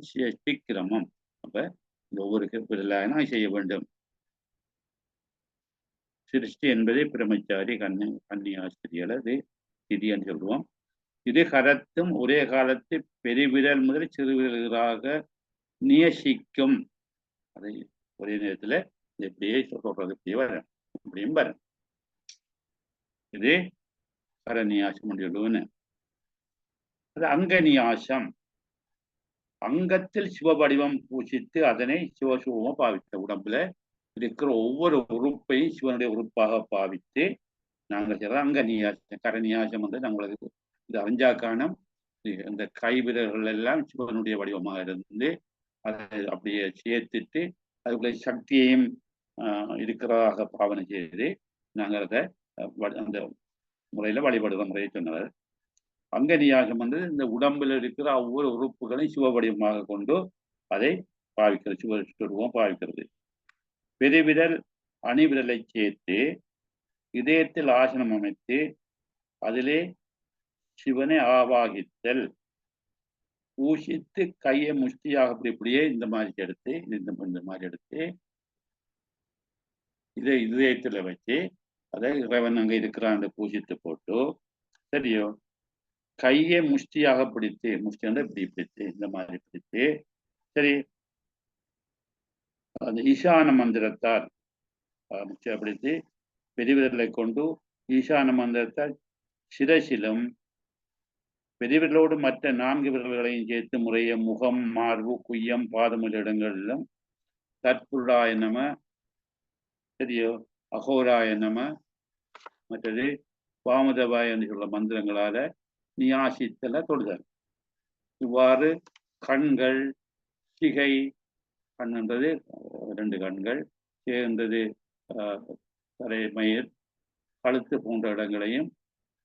சிரமம். அப்ப இந்த ஒவ்வொரு விரலாக செய்ய வேண்டும். சிருஷ்டி என்பதை பிரம்மச்சாரி கன்னியாஸ்திரிகள் அது திதின்னு சொல்லுவோம். இது கரத்தும் ஒரே காலத்து பெருவிரல் முதல் சிறுவிரல்களாக நியசிக்கும். அதை ஒரே நேரத்தில் எப்படியே சொல்றது இப்படியே வரும், இப்படியும் வரும். இது கரநியாசம் சொல்லுவேன்னு. அது அங்கநியாசம். அங்கத்தில் சிவ வடிவம் பூசித்து அதனை சிவசுவமா பாவித்த உடம்புல இருக்கிற ஒவ்வொரு உறுப்பையும் சிவனுடைய உறுப்பாக பாவித்து நாங்கள் செய்யறோம் அங்கநியாசம். கரநியாசம் வந்து நம்மளுக்கு இது அஞ்சாக்கானம். இந்த கைவிரல்கள் எல்லாம் சிவனுடைய வடிவமாக இருந்து அதை அப்படியே சேர்த்துட்டு அதுக்குள்ள சக்தியையும் இருக்கிறதாக பாவனை செய்து நாங்கள் அதை அந்த முறையில வழிபடுற முறையை சொன்னவர். அங்கநியாசம் வந்து இந்த உடம்புல இருக்கிற ஒவ்வொரு உறுப்புகளையும் சிவ வடிவமாக கொண்டு அதை பாவிக்கிறது, சிவருவம் பாவிக்கிறது. பெருவிரல் அணிவிரலை சேர்த்து இதயத்தில் ஆசனம் அமைத்து அதிலே சிவனை ஆவாகித்தல். பூஷித்து கையை முஷ்டியாக அப்படி இப்படியே இந்த மாதிரி எடுத்து இந்த மாதிரி எடுத்து இதை இதயத்துல வச்சு அதை இறைவன் அங்க இருக்கிறான் பூஷித்து போட்டு, சரியோ, கையை முஷ்டியாக பிடித்து, முஷ்டி வந்து இப்படி பிடித்து இந்த மாதிரி பிடித்து, சரி, அந்த ஈசான மந்திரத்தால் முஷ்டியாக பிடித்து பெருவிரலை கொண்டு ஈசான மந்திரத்தால் சிரசிலும் பெரியவர்களோடு மற்ற 4 விரல்களையும் சேர்த்து முறைய முகம், மார்பு, குய்யம், பாதம் உள்ள இடங்களிலும் தற்புருடாய நம, சரியோ, அகோராய நம, மற்றது வாமதவாய் என்று சொல்ல மந்திரங்களால நியாசித்தல தொடுதல். இவ்வாறு கண்கள், சிகை, கண் என்றது 2 கண்கள், சேர்ந்தது தலைமயிர், கழுத்து போன்ற இடங்களையும்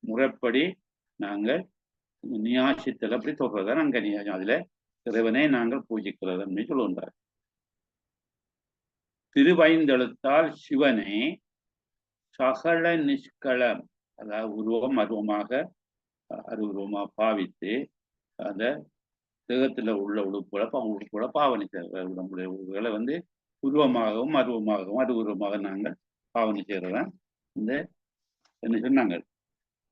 முறைப்படி நாங்கள் நியாசித்தல் அப்படி சொல்றதான் அங்க நியாயம். அதுல இறைவனை நாங்கள் பூஜிக்கிறது அப்படின்னு சொல்லுகின்றார். திருவைந்தெழுத்தால் சிவனை சகல நிஷ்களம், அதாவது உருவம் அருவமாக பாவித்து அந்த தேகத்துல உள்ள உறுப்புகளை பாவனை நம்முடைய உறுப்புகளை உருவமாகவும் அருவமாக நாங்கள் பாவனை செய்யறதான் இந்த என்ன சொன்னாங்க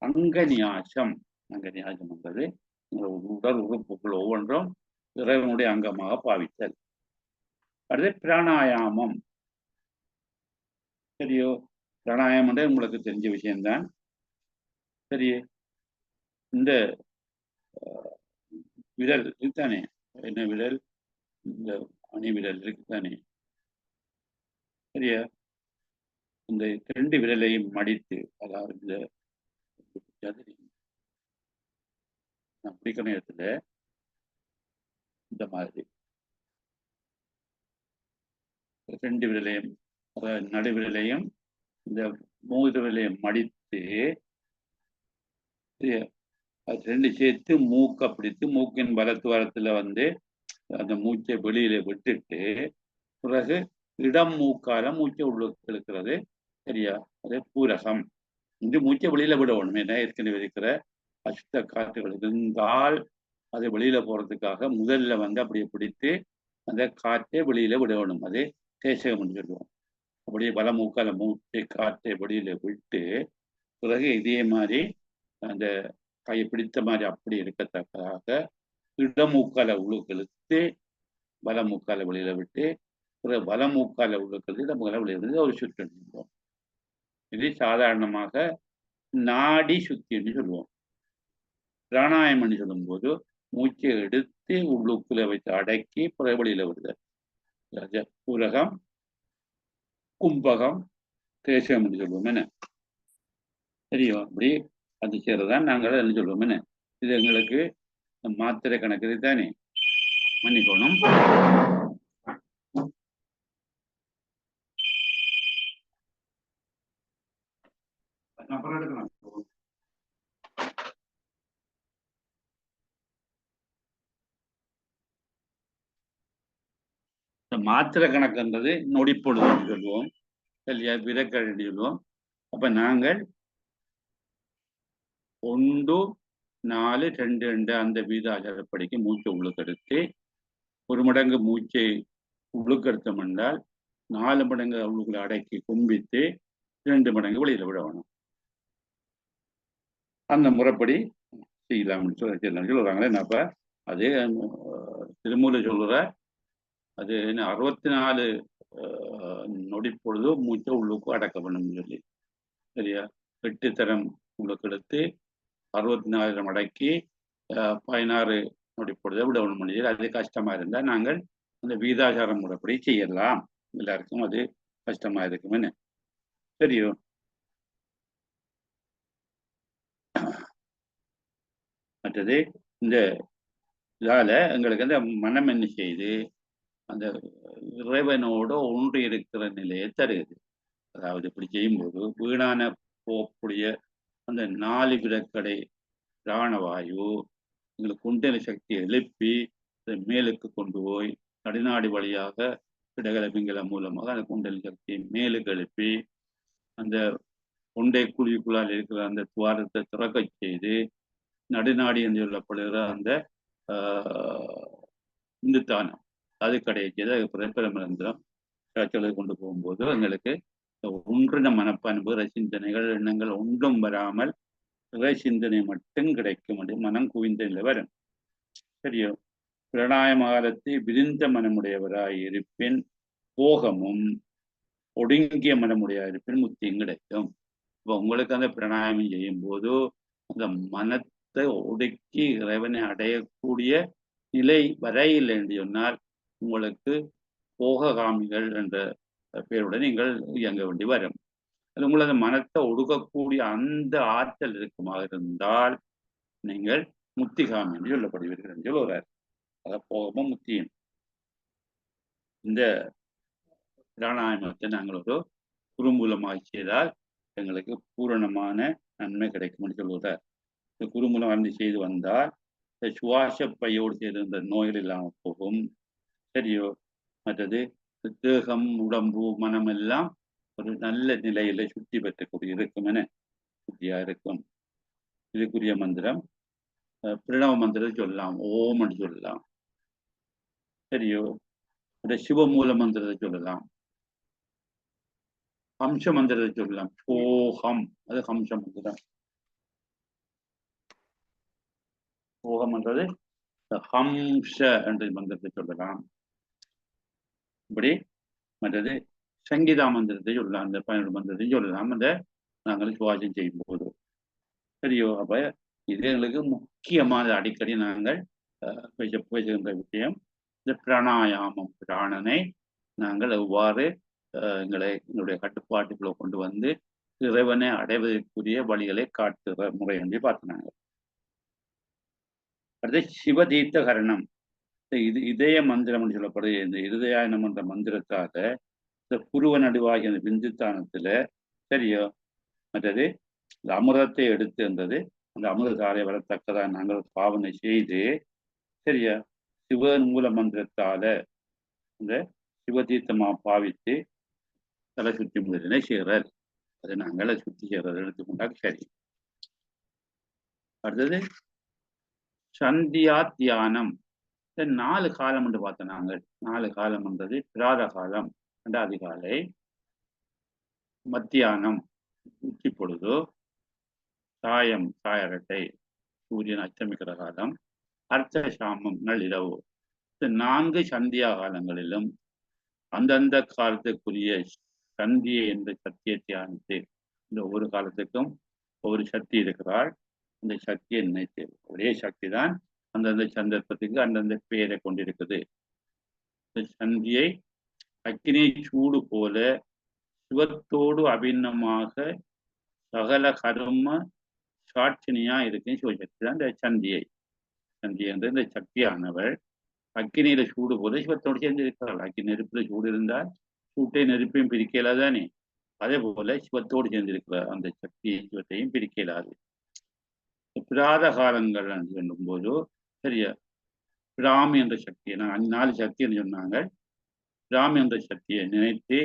அங்கநியாசம். அங்கநியாசம் என்பது உடல் உறுப்புகள் ஒவ்வொன்றும் இறைவனுடைய அங்கமாக பாவித்தல். அடுத்து பிராணாயாமம். சரியோ, பிராணாயாமம் உங்களுக்கு தெரிஞ்ச விஷயம்தான். சரி, இந்த விரல் இருக்குத்தானே, என்ன விரல், இந்த அணி விரல் இருக்குத்தானே, சரியா, இந்த 2 விரலையும் மடித்து, அதாவது நான் பிடிக்கிற நேரத்துல இந்த மாதிரி 2 விரலையும், அதாவது நடுவிரலையும் இந்த 3 விரலையும் மடித்து அது 2 சேர்த்து மூக்கை பிடித்து மூக்கின் வலத்துவாரத்துல அந்த மூச்சை வெளியில விட்டுட்டு பிறகு இடம் மூக்கால மூச்சை உள்ளுக்கு இழுக்கிறது. சரியா, அது பூரகம். இந்த மூச்சை வெளியில விடணும். ஏன்னா ஏற்கனவே இருக்கிற அசுத்த காற்றுகள் இருந்தால் அதை வெளியில போறதுக்காக முதல்ல அப்படியே பிடித்து அந்த காற்றை வெளியில விடணும். அது தேசகம் சொல்லுவோம். அப்படியே வல மூக்கால மூச்சை காற்றை வெளியில விட்டு பிறகு இதே மாதிரி அந்த கையை பிடித்த மாதிரி அப்படி இருக்கத்தக்கதாக இடமூக்கால உள்ளுக்கு இழுத்து வல மூக்கால வெளியில விட்டு பிறகு வல மூக்கால உள்ளுக்கு இடமுக்கால வெளியில விட்டு ஒரு சுற்று சொல்லுவோம். இது சாதாரணமாக நாடி சுத்தி என்று சொல்லுவோம். பிராணாயாமம் சொல்லும் போது மூச்சை எடுத்து உள்ளுக்குள்ள வைத்து அடக்கி பிறகு வெளியில விடுதல். பூரகம், கும்பகம், தேசம் என்று சொல்லுவோம். என்ன தெரியும், அப்படி அது செய்யறதான் நாங்கள் என்ன சொல்லுவோம். என்ன இது எங்களுக்கு மாத்திரை கணக்கு தானே, மன்னிக்கணும். அப்புறம் எடுக்கலாம். மாத்திரை கணக்குன்றது நொடிப்பொழுது சொல்லுவோம். சரியா, விரக்கழி சொல்லுவோம். அப்ப நாங்கள் 1, 4, 2, 2 அந்த வீதாச்சாரப்படிக்கு மூச்சை உள்ளுக்கெடுத்து 1 மடங்கு மூச்சை உள்ளுக்கெடுத்தோம் என்றால் 4 மடங்கு உள்ளுக்குள்ள அடக்கி கும்பித்து 2 மடங்கு வெளியில விடணும். அந்த முறைப்படி செய்யலாம்னு சொல்லுவாங்களே. அப்ப அது திருமூல சொல்லுற அது என்ன 64 நொடிப்பொழுது மூச்சை உள்ளுக்கு அடக்க பண்ணணும்னு சொல்லி. சரியா, 8 தரம் உள்ளுக்கு எடுத்து 64 அடக்கி 16 நொடிப்பொழுதை விடணும் பண்ணி. அது கஷ்டமா இருந்தால் நாங்கள் அந்த வீதாச்சார முறைப்படி செய்யலாம். எல்லாருக்கும் அது கஷ்டமா இருக்கும். என்ன சரியோ, மற்றது இந்த இதால எங்களுக்கு அந்த மனம் என்ன செய்யுது, அந்த இறைவனோட ஒன்று இருக்கிற நிலையை தருகிறது. அதாவது இப்படி செய்யும்போது வீணான போகக்கூடிய அந்த 4 விரக்கடை பிராணவாயு எங்களுக்கு குண்டல சக்தியை எழுப்பி மேலுக்கு கொண்டு போய் நடுநாடி வழியாக இடகல பிங்கல மூலமாக அந்த குண்டலி சக்தியை மேலுக்கு எழுப்பி அந்த கொண்டை குழிக்குள்ளால் இருக்கிற அந்த துவாரத்தை திறக்க செய்து நடுநாடி என்று சொல்லப்படுகிற அந்த இந்துத்தானம் அது கிடைச்சது. அது பிறப்பிரமந்திரம் காய்ச்சலை கொண்டு போகும்போது எங்களுக்கு ஒன்றின மனப்பண்பு ரசிந்தனைகள் எண்ணங்கள் ஒன்றும் வராமல் சிந்தனை மட்டும் கிடைக்கும். மனம் குவிந்த நிலை வரும். சரியோ, பிரணாயம காலத்தை விரிந்த மனமுடையவராய் இருப்பின் போகமும் ஒடுங்கிய மனமுடையா இருப்பின் முத்தியும் கிடைக்கும். இப்போ உங்களுக்கு அந்த பிரணாயமம் செய்யும் போது அந்த மனத்தை ஒடுக்கி இறைவனை அடையக்கூடிய நிலை வரையில் என்று சொன்னால் உங்களுக்கு போககாமிகள் என்ற பெயருடன் நீங்கள் இயங்க வேண்டி வரும். அது உங்களது மனத்தை ஒடுக்கக்கூடிய அந்த ஆற்றல் இருக்குமாக இருந்தால் நீங்கள் முத்திகாமி என்று சொல்லப்படுவீர்கள் என்று சொல்லுவார். அதை போகமும் முத்தியும். இந்த பிராணாயாமத்தை நாங்கள் ஒரு குறுமூலமாக செய்தால் எங்களுக்கு பூரணமான நன்மை கிடைக்கும் என்று சொல்லுவார். இந்த குறுமூலம் வந்து செய்து வந்தால் இந்த சுவாச பையோடு செய்திருந்த நோய்கள் இல்லாமல் போகும். சரியோ? மற்றது தேகம், உடம்பு, மனம் எல்லாம் ஒரு நல்ல நிலையில சுத்தி பெற்றக்கூடிய இருக்கும் என சுத்தியா இருக்கும். இதுக்குரிய மந்திரம் பிரணவ மந்திரத்தை சொல்லலாம், ஓம் என்று சொல்லலாம். சரியோ? அந்த சிவ மூல மந்திரத்தை சொல்லலாம், ஹம்ச மந்திரத்தை சொல்லலாம். ஓஹம், அது ஹம்ச மந்திரம். ஓகம் என்றது ஹம்ச என்ற மந்திரத்தை சொல்லலாம். இப்படி மற்றது சங்கீதா மந்திரத்தை சொல்லலாம், அந்த 12 மந்திரத்தை சொல்லலாம் அந்த நாங்கள் சுவாசம் செய்யும் போது. சரியோ? அப்ப இது எங்களுக்கு முக்கியமான அடிக்கடி நாங்கள் பேசுகின்ற விஷயம். இந்த பிராணாயாமம், பிராணனை நாங்கள் எவ்வாறு எங்களுடைய கட்டுப்பாட்டுக்குள்ள கொண்டு வந்து இறைவனை அடைவதற்குரிய வழிகளை காட்டுகிற முறை என்று பார்த்தினாங்க. அடுத்து சிவதீர்த்த கரணம். இதய மந்திரம் என்று சொல்லப்படுது. இந்த இருதயாயனம் என்ற மந்திரத்தாக இந்த புருவ நடுவாகிய அந்த பிந்துத்தானத்துல சரியோ? மற்றது இந்த அமிர்தத்தை எடுத்து இருந்தது அந்த அமிர்தத்தாரை வரத்தக்கதாக நாங்கள் பாவனை செய்து சரியா சிவன் மூல மந்திரத்தால இந்த சிவதீர்த்தமா பாவித்து தலை சுற்றி முதலினை செய்கிறார். அதை நாங்கள் சுத்தி செய்கிறது எடுத்துக்கொண்டால் சரி. அடுத்தது சந்தியா தியானம். 4 காலம் என்று பார்த்தோம் நாங்கள். 4 காலம் என்றது பிராத காலம், 2 காலை, மத்தியானம் உச்சி பொழுது, சாயம் சாயரட்டை சூரியன் அச்சமிக்கிற காலம், அர்த்த சாமம் நள்ளிரவு. இந்த 4 சந்தியா காலங்களிலும் அந்தந்த காலத்துக்குரிய சந்தியை என்ற சக்தியை தியானித்து இந்த ஒவ்வொரு காலத்துக்கும் ஒவ்வொரு சக்தி இருக்கிறாள். அந்த சக்தியை நினைத்து ஒரே சக்தி தான் அந்தந்த சந்தர்ப்பத்துக்கு அந்தந்த பெயரை கொண்டிருக்குது. இந்த சந்தியை அக்கினி சூடு போல சிவத்தோடு அபிநமாக சகல கர்ம சாட்சினியா இருக்கு சிவசக்தி தான் இந்த சந்தியை. சந்தி என்ற இந்த சக்தியானவள் அக்கினியில சூடு போல சிவத்தோடு சேர்ந்து இருக்கிறாள். அக்கினி நெருப்புல சூடு இருந்தால் சூட்டை நெருப்பையும் பிரிக்கலாதானே, அதே போல சிவத்தோடு சேர்ந்து இருக்கிற அந்த சக்தியை சிவத்தையும் பிரிக்கலாது. பிராத காலங்கள் சொல்லும் போது சரியா பிராமி என்ற சக்தியை 4 சக்தி என்று சொன்னாங்க. பிராமி என்ற சக்தியை நினைத்து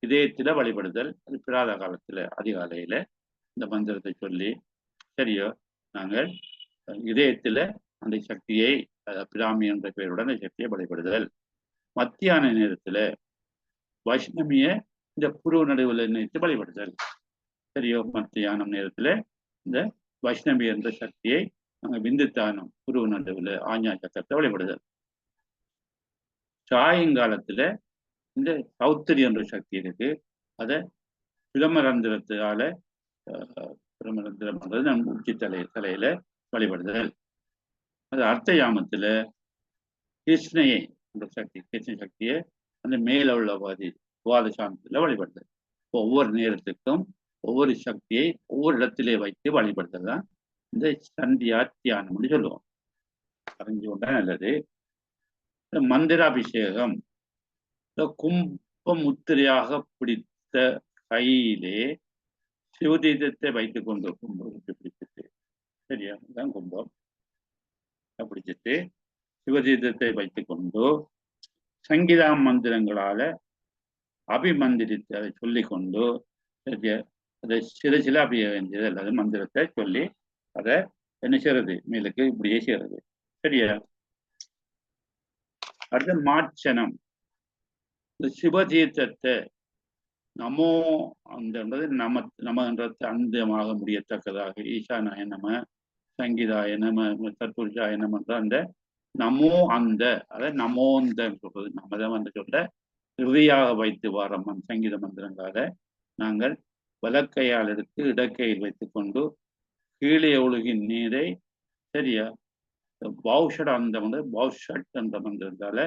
இதயத்துல வழிபடுதல். அது பிராத காலத்துல அதிகாலையில இந்த மந்திரத்தை சொல்லி சரியோ நாங்கள் இதயத்துல அந்த சக்தியை பிராமி என்ற பெயருடன் அந்த சக்தியை வழிபடுதல். மத்தியான நேரத்துல வைஷ்ணவிய இந்த புருவ நடுவில் நினைத்து வழிபடுதல். சரியோ? மத்தியானம் நேரத்துல இந்த வைஷ்ணவி என்ற சக்தியை நாங்கள் விந்துத்தானம் புருவ நடுவில் ஆஞ்ஞா சக்கரத்தை வழிபடுதல். சாயங்காலத்துல இந்த சௌத்திரி என்ற சக்தி இருக்கு. அதை பிரமரந்திரத்தால பிரமரந்திரம் நம் உச்சி தலையில வழிபடுதல். அது அர்த்த யாமத்துல கிருஷ்ணையை என்ற சக்தி, கிருஷ்ண சக்தியை அந்த மேல உள்ள துவாதசாந்தத்துல வழிபடுதல். ஒவ்வொரு நேரத்துக்கும் ஒவ்வொரு சக்தியை ஒவ்வொரு இடத்திலே வைத்து வழிபடுதல் தான் இந்த சந்தியா தியானம் சொல்லுவோம். அறிஞ்சு கொண்டா நல்லது. மந்திராபிஷேகம். கும்ப முத்திரையாக பிடித்த கையிலே சிவதீதத்தை வைத்துக் கொண்டு கும்பம் பிடிச்சிட்டு சரியா தான் கும்பம் பிடிச்சிட்டு சிவதீதத்தை வைத்துக் கொண்டு சங்கீதா மந்திரங்களால அபிமந்திரித்து அதை சொல்லி கொண்டு அதை சில அபிஷேகம் செய்து அல்லது மந்திரத்தை சொல்லி அதை என்ன செய்யறது மேலுக்கு இப்படியே செய்யறது சரியா. அடுத்த மாட்சணம். இந்த சிவதீர்த்தத்தை நமோ அந்தன்றது நமன்றது அந்தமாக முடியத்தக்கதாக ஈசானாய நம, சங்கீதாய நம, தற்புருஷாய நமன்ற அந்த நமோ அந்த அதை நமோந்தன்னு சொல்றது நம்மதான் வந்து சொல்ல இறுதியாக வைத்து வர சங்கீத மந்திரங்காக நாங்கள் வலக்கையால் எடுத்து இடக்கையில் வைத்துக் கொண்டு கீழே ஒழுகின் நீரை சரியா பௌஷட் அந்த பௌஷட் அந்த மந்திரத்தால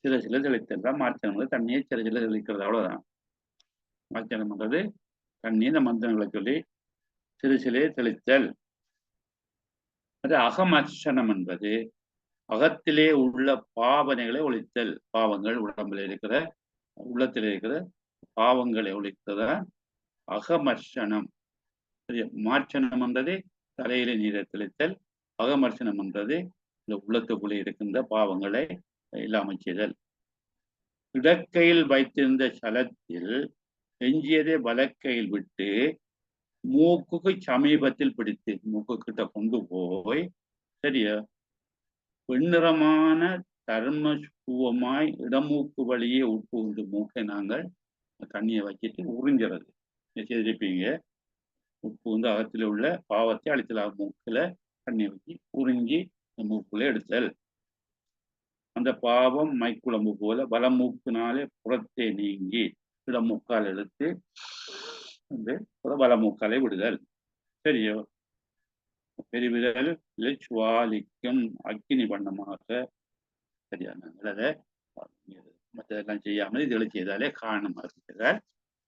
சில சில தெளித்தல் மாற்றங்கள் தண்ணியை சில சில தெளிக்கிறது அவ்வளவுதான். மாற்றணம் பண்றது தண்ணி இந்த மந்திரங்களை சொல்லி சிறு சிலே தெளித்தல். அது அகமர்ஷனம் என்பது அகத்திலே உள்ள பாவனைகளை ஒழித்தல். பாவங்கள் உடம்புல இருக்கிற உள்ளத்தில் இருக்கிற பாவங்களை ஒழித்ததா அகமர்ஷனம். மார்ச்சனம் என்றது தலையிலே நீரை தெளித்தல். அகமர்ஷனம் என்றது இந்த உள்ளத்துக்குள்ளே இருக்கின்ற பாவங்களை இல்லாமல் செய்தல். இடக்கையில் வைத்திருந்த சலத்தில் எஞ்சியதை வலக்கையில் விட்டு மூக்குக்கு சமீபத்தில் பிடித்து மூக்கு கிட்ட கொண்டு போய் சரியா வெண்ணிறமான தர்ம சுவமாய் இடமூக்கு வழியே உட்புகுந்து மூக்கை நாங்கள் தண்ணியை வச்சுட்டு உறிஞ்சிறது செய்திருப்பீங்க. உட்புகுந்து அகத்தில் உள்ள பாவத்தை அழித்தலாக மூக்கில் தண்ணி வச்சு உறிஞ்சி மூக்குள்ள எடுத்தல். அந்த பாவம் மைக்குழம்பு போல வலமூக்கினாலே புறத்தே நீங்கி இடமூக்கால் எடுத்து வந்து வலமூக்காலை விடுதல். சரியோ பெருவிரல் சுவாலிக்கும் அக்கினி வண்ணமாக சரியா நாங்கள் அதை மற்றதெல்லாம் செய்யாமல் இதுகளை செய்தாலே காரணமாக இருக்கிறதால்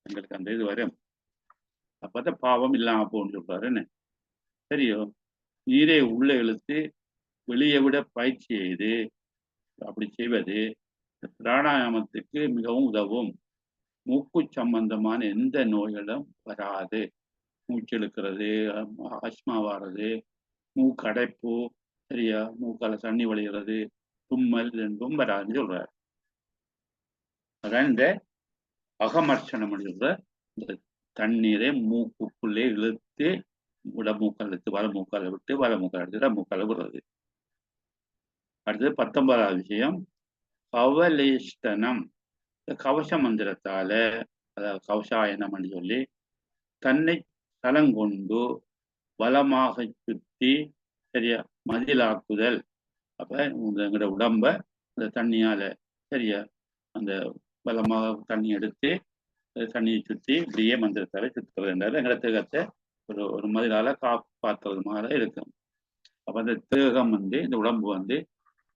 எங்களுக்கு அந்த இது வரும். அப்பதான் பாவம் இல்லாம போன்னு சொல்றாருன்னு. சரியோ நீரை உள்ள இழுத்து வெளியே விட பயிற்சி செய்து அப்படி செய்வது பிராணாயாமத்துக்கு மிகவும் உதவும். மூக்கு சம்பந்தமான எந்த நோய்களும் வராது. மூச்சு இழுக்கிறது, அஸ்மா வர்றது, மூக்கடைப்பு சரியா மூக்கால தண்ணி வழிகிறது, தும்மல் ரெண்டும் வராதுன்னு சொல்றாரு. அதான் இந்த அகமர்ஷனம் சொல்ற இந்த தண்ணீரை மூக்குக்குள்ளே இழுத்து இடமூக்கால் இழுத்து வலமூக்கால விட்டு வலமூக்கால் எடுத்து இடமூக்கால விடுறது. அடுத்தது 19வது விஷயம் கவலேஷ்டனம். கவச மந்திரத்தால அதாவது கவசாயனம் சொல்லி தன்னை தலங்கொண்டு பலமாக சுற்றி சரியா மதிலாக்குதல். அப்ப எங்களோட உடம்ப அந்த தண்ணியால சரியா அந்த பலமாக தண்ணி எடுத்து தண்ணியை சுற்றி இப்படியே மந்திரத்தால சுற்றுறதுன்றது எங்களோட தேகத்தை ஒரு மதிலால காப்பாற்றுறது மாதிரி இருக்கும். அப்ப அந்த தேகம் இந்த உடம்பு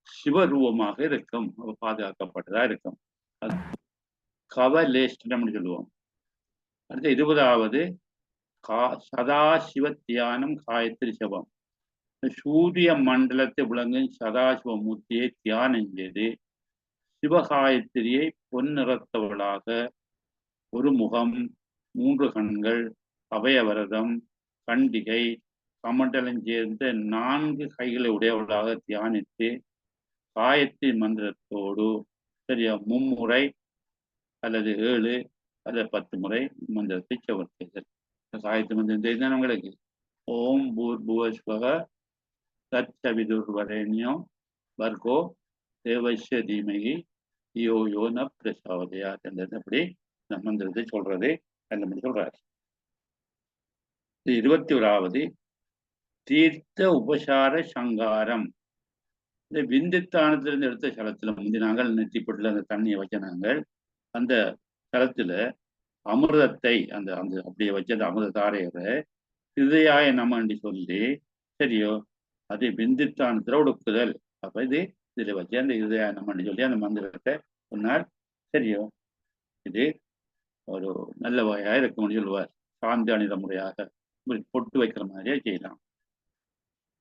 சிவரூபமாக இருக்கும், பாதுகாக்கப்பட்டதா இருக்கும். கவலேஷ்டம் சொல்லுவோம். அடுத்த 20வது சதாசிவ தியானம் காயத்ரி ஜபம். சூரிய மண்டலத்தை விளங்கும் சதாசிவமூர்த்தியை தியானம் செய்து சிவகாயத்திரியை பொன்னிறத்தவளாக ஒரு முகம், 3 கண்கள், அபயவரதம், கண்டிகை, கமண்டலம் சேர்ந்த 4 கைகளை உடையவளாக தியானித்து காயத்ரி மந்திரத்தோடு சரியா 3 முறை அல்லது 7 அல்லது 10 முறை மந்திரத்தை செவர்த்தல். காயத்ரி மந்திரம் தெரிந்தால் நம்மளுக்கு ஓம் பூர்புவஸ்வக தத்சவிதுர்வரேண்யம் வர்கோ தேவஸ்ய தீமகி யோ யோ ந பிரசோதயா என்றது அப்படி இந்த மந்திரத்தை சொல்றது அந்த சொல்றாரு. 21வது தீர்த்த உபசார சங்காரம். இந்த விந்துத்தானத்திலிருந்து எடுத்த சலத்துல நாங்கள் நெற்றிப்பட்டுல அந்த தண்ணியை வச்ச நாங்கள் அந்த சலத்துல அமிர்தத்தை அந்த அந்த அப்படியே வச்ச அந்த அமிர்த தாரையரை ஹிருதயாய நமன்னு சொல்லி சரியோ அது விந்துத்தானத்துல ஒடுக்குதல். அப்ப இதுல வச்சு அந்த ஹிருதயாய நமன்னு சொல்லி அந்த மந்திரத்தை சொன்னார். சரியோ இது ஒரு நல்ல வகையா இருக்கும்னு சொல்லுவார். சாந்தி அணித முறையாக பொட்டு வைக்கிற மாதிரியே செய்யலாம்.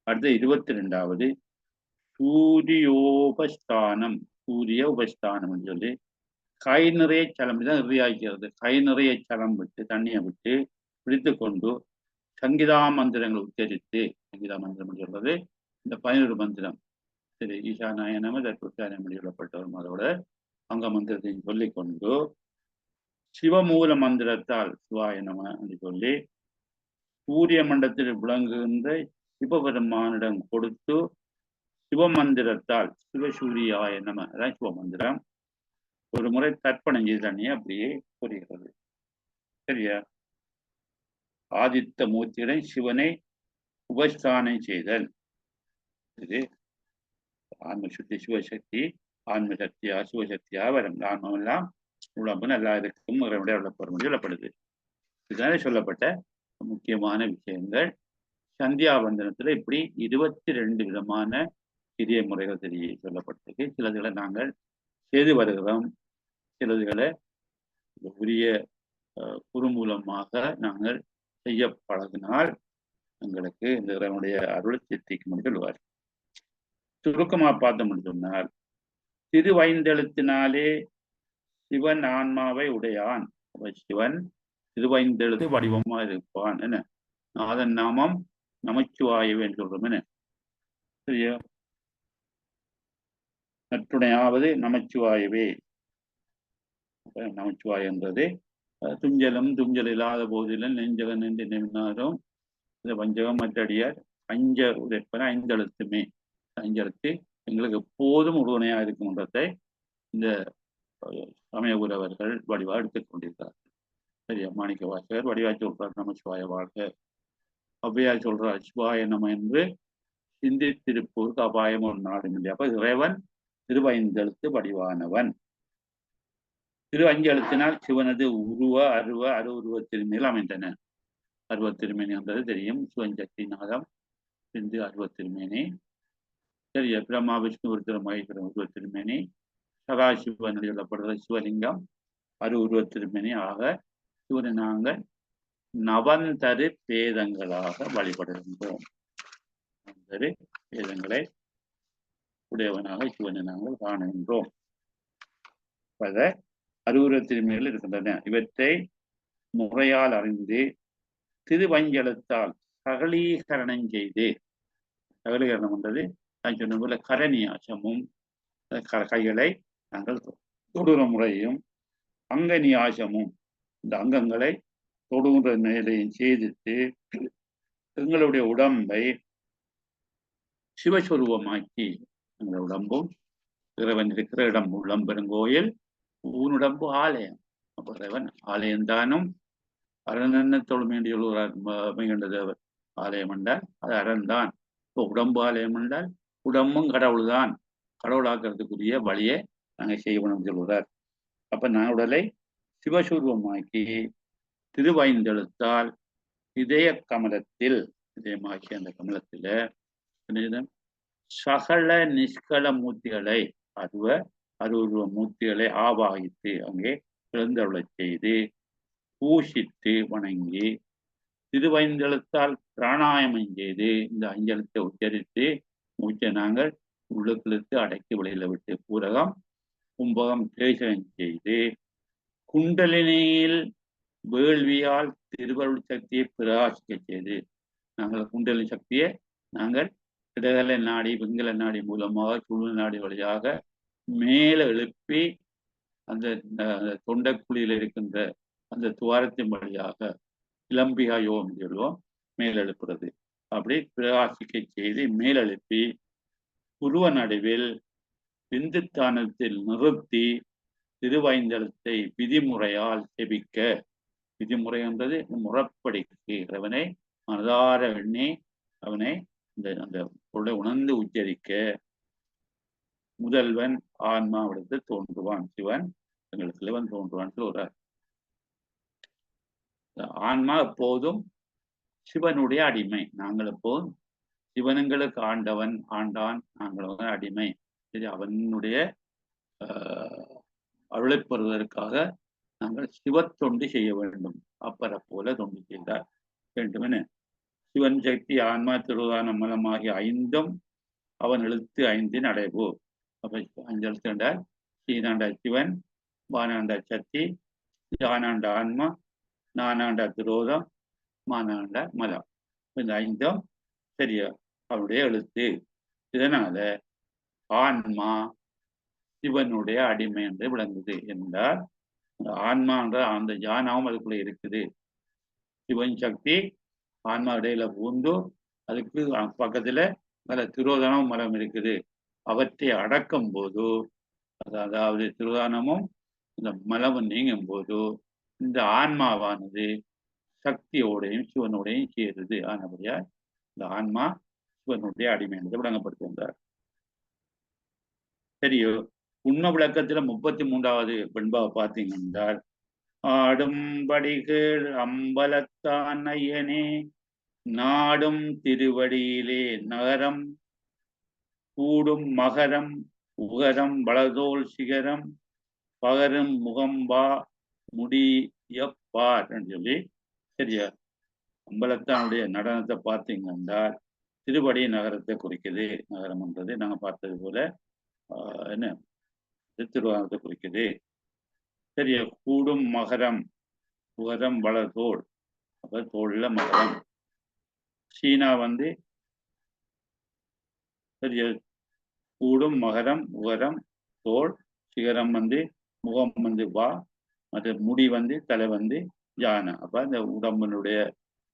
அடுத்து 22வது சூரியோபஸ்தானம். சூரிய உபஸ்தானம் சொல்லி கை நிறைய சலம் தான் இறுதியாக்கிறது. கை நிறைய சலம் விட்டு தண்ணியை விட்டு பிடித்து கொண்டு சங்கீதா மந்திரங்களை உச்சரித்து, சங்கீதா மந்திரம் சொல்றது இந்த 11 மந்திரம் சரி ஈசானாயனம தற்புத்தானம் சொல்லப்பட்டவரும் அதோட அங்க மந்திரத்தையும் சொல்லிக்கொண்டு சிவமூல மந்திரத்தால் சிவாய நம என்று சொல்லி சூரிய மண்டலத்தில் விளங்குகின்ற சிவபெருமானிடம் கொடுத்து சிவமந்திரத்தால் சிவசூரியாய நம அதான் சிவமந்திரம் ஒரு முறை தர்ப்பணம் செய்த தண்ணியை அப்படியே புரிகிறது. சரியா ஆதித்த மூர்த்தியுடன் சிவனை உபஸ்தானம் செய்தல். இது ஆன்ம சுத்தி சிவசக்தி, ஆன்ம சக்தியா சிவசக்தியா வரும். ஆன்மெல்லாம் உடம்பு நல்லா இருக்கும் சொல்லப்படுது. இதுதானே சொல்லப்பட்ட முக்கியமான விஷயங்கள். சந்தியாவந்தனத்துல இப்படி 22 விதமான சிறிய முறைகள் தெரிய சொல்லப்பட்டிருக்கு. சிலதுகளை நாங்கள் செய்து வருகிறோம், சிலதுகளை உரிய குறுமூலமாக நாங்கள் செய்ய பழகினால் எங்களுக்கு இந்த இறைவனுடைய அருள் சித்திக்கு முடிவு சொல்லுவார். சுருக்கமா பார்த்தோம்னு சொன்னால், திருவைந்தெழுத்தினாலே சிவன் ஆன்மாவை உடையான். சிவன் திருவைந்தெழுத்து வடிவமா இருப்பான். என்ன அதன் நாமம் நமச்சிவாயவே சொல்றோம். என்ன சரியா? நற்றுணையாவது நமச்சிவாயவே. நமச்சிவாயன்றது துஞ்சலும் துஞ்சல் இல்லாத போதிலும் நெஞ்சகம் நின்று நின்றாரும் இந்த வஞ்சகம் மற்றடியார் அஞ்ச உரைப்பன 5 எழுத்துமே. 5 எழுத்து எங்களுக்கு எப்போதும் உறுதுணையா இருக்கும்ன்றதை இந்த சமயகுரவர்கள் வடிவா எடுத்துக் கொண்டிருக்கிறார்கள். சரியா? மாணிக்க வாசகர் வடிவா சொல்றார் நமச்சிவாய வாழ்க, ஔவையார் சொல்றார் சிவாய நம என்று சிந்தித்திருப்போருக்கு அபாயம் ஒரு நாடும் இல்லை. அப்ப இறைவன் திருவைந்தெழுத்து வடிவானவன். திரு 5 எழுத்தினால் சிவனது உருவ அருவ அருவுருவ திருமையில் அமைந்தன. அருவ திருமேனி என்றது தெரியும். சிவன் சக்தி நாதம் சிந்து அருவ திருமேனி. சரியா? பிரம்மா விஷ்ணு ஒருத்தர் மகேஸ்வரன் உருவ திருமேனி. சதாசிவன் சொல்லப்படுகிற சிவலிங்கம் அருவுருவ திருமேனி. ஆக சிவனை நாங்கள் நவந்தரு பேதங்களாக வழிபடுகின்றோம். நவந்தரு பேதங்களை உடையவனாக சிவனை நாங்கள் காணுகின்றோம். பல அருவுருவ திருமேனிகள் இருக்கின்றன. இவற்றை முறையால் அறிந்து திருவஞ்சலத்தால் சகலீகரணம் செய்து, சகலீகரணம் என்றது நான் சொன்ன போல கரணியாசமும் கைகளை நாங்கள் தொடுகிற முறையும் அங்கநியாசமும் இந்த அங்கங்களை தொடுகின்ற நிலையும் செய்துட்டு எங்களுடைய உடம்பை சிவஸ்வரூபமாக்கி, எங்களுடைய உடம்பும் இறைவன் இருக்கிற இடம் உள்ளம் பெருங்கோயில், ஊனுடம்பு ஆலயம். அப்ப இறைவன் ஆலயம்தானும் அரணென்ன தொழுமேண்டி சொல்கிறார் தேவர். ஆலயம் என்றால் அது அறந்தான். இப்போ உடம்பு ஆலயம் என்றால் உடம்பும் கடவுள் தான். கடவுளாக்குறதுக்குரிய வழியை நாங்கள் செய்யணும்னு சொல்கிறார். அப்ப நான் உடலை சிவஸ்வரூபமாக்கி திருவைந்தெழுத்தால் இதய கமலத்தில், இதயமாக்கி அந்த கமலத்தில சகல நிஷ்கல மூர்த்திகளை அருவ மூர்த்திகளை ஆவாகித்து அங்கே பிறந்தருளை செய்து பூஷித்து வணங்கி திருவைந்தெழுத்தால் பிராணாயமம் செய்து இந்த 5 எழுத்தை உச்சரித்து மூச்சை நாங்கள் உள்ளுக்கிழுத்து அடக்கி வெளியில விட்டு பூரகம் கும்பகம் தேசம் செய்து குண்டலினியில் வேள்வியால் திருவருள் சக்தியை பிரகாசிக்க செய்து, நாங்கள் குண்டலினி சக்தியை நாங்கள் இடகலை நாடி வெங்கல நாடி மூலமாக சுழு நாடி வழியாக மேலே எழுப்பி அந்த தொண்டைக்குழியில் இருக்கின்ற அந்த துவாரத்தின் வழியாக இளம்பிகா யோகம் சொல்லுவோம், மேலெழுப்புறது. அப்படி பிரகாசிக்க செய்து மேலெழுப்பி உருவ நடுவில் விந்துத்தானத்தில் நிறுத்தி திருவைந்தெழுத்தை விதிமுறையால் செபிக்க. விதிமுறை என்பது முறைப்படிக்கு இறைவனை மனதார எண்ணி அவனை அந்த பொருளை உணர்ந்து உச்சரிக்க முதல்வன் ஆன்மாவிடத்து தோன்றுவான். சிவன் எங்களுக்கு சிவன் தோன்றுவான் சொல்றார். ஆன்மா எப்போதும் சிவனுடைய அடிமை. நாங்கள் எப்போதும் சிவனங்களுக்கு ஆண்டான், நாங்கள் அடிமை. சரி, அவனுடைய அருளை பெறுவதற்காக நாங்கள் சிவத்தொண்டு செய்ய வேண்டும். அப்பரை போல தொண்டு செய்தார் வேண்டும் என சிவன் சக்தி ஆன்மா திருதான மலமாகிய 5ம் அவன் எழுத்து 5 அடைவு. அப்ப 5 எழுத்து என்றால் சீனாண்ட சிவன், வானாண்ட சக்தி, யானாண்ட ஆன்மா, நானாண்ட திரோதம், மானாண்ட மலம். இந்த 5ம் சரியா அவனுடைய எழுத்து. இதனால ஆன்மா சிவனுடைய அடிமை என்று விளங்குது என்றால் ஆன்மான்ற அந்த ஞானமும் அதுக்குள்ள இருக்குது. சிவன் சக்தி ஆன்மா இடையில பூந்து அதுக்கு பக்கத்துல பல திரோதானம் மரம் இருக்குது. அவற்றை அடக்கும் போது, அதாவது திரோதானமும் இந்த மலமும் நீங்கும் போது இந்த ஆன்மாவானது சக்தியோடையும் சிவனோடையும் சேருது. ஆனபடியா இந்த ஆன்மா சிவனுடைய அடிமை என்று விளங்கப்படுத்துகின்றார். சரியோ? உண்மை விளக்கத்துல 33வது வெண்பாவை பார்த்தீங்கன்றால், ஆடும்படிகள் அம்பலத்தான் ஐயனே நாடும் திருவடியிலே நகரம் கூடும் மகரம் உகரம் வளதோல் சிகரம் பகரும் முகம்பா முடியப்பார் சொல்லி சரியா அம்பலத்தானுடைய நடனத்தை பார்த்தீங்க என்றால் திருவடி நகரத்தை குறிக்குது. நகரம்ன்றது நாங்கள் பார்த்தது போல என்ன திருவாரத்தை குறிக்குது. சரியா கூடும் மகரம் உகரம் வளர்தோல் அப்ப தோல்ல மகரம். சீனா சரியா கூடும் மகரம் உகரம் தோல் சிகரம் முகம் வா மற்ற முடி தலை யானை. அப்ப அந்த உடம்பினுடைய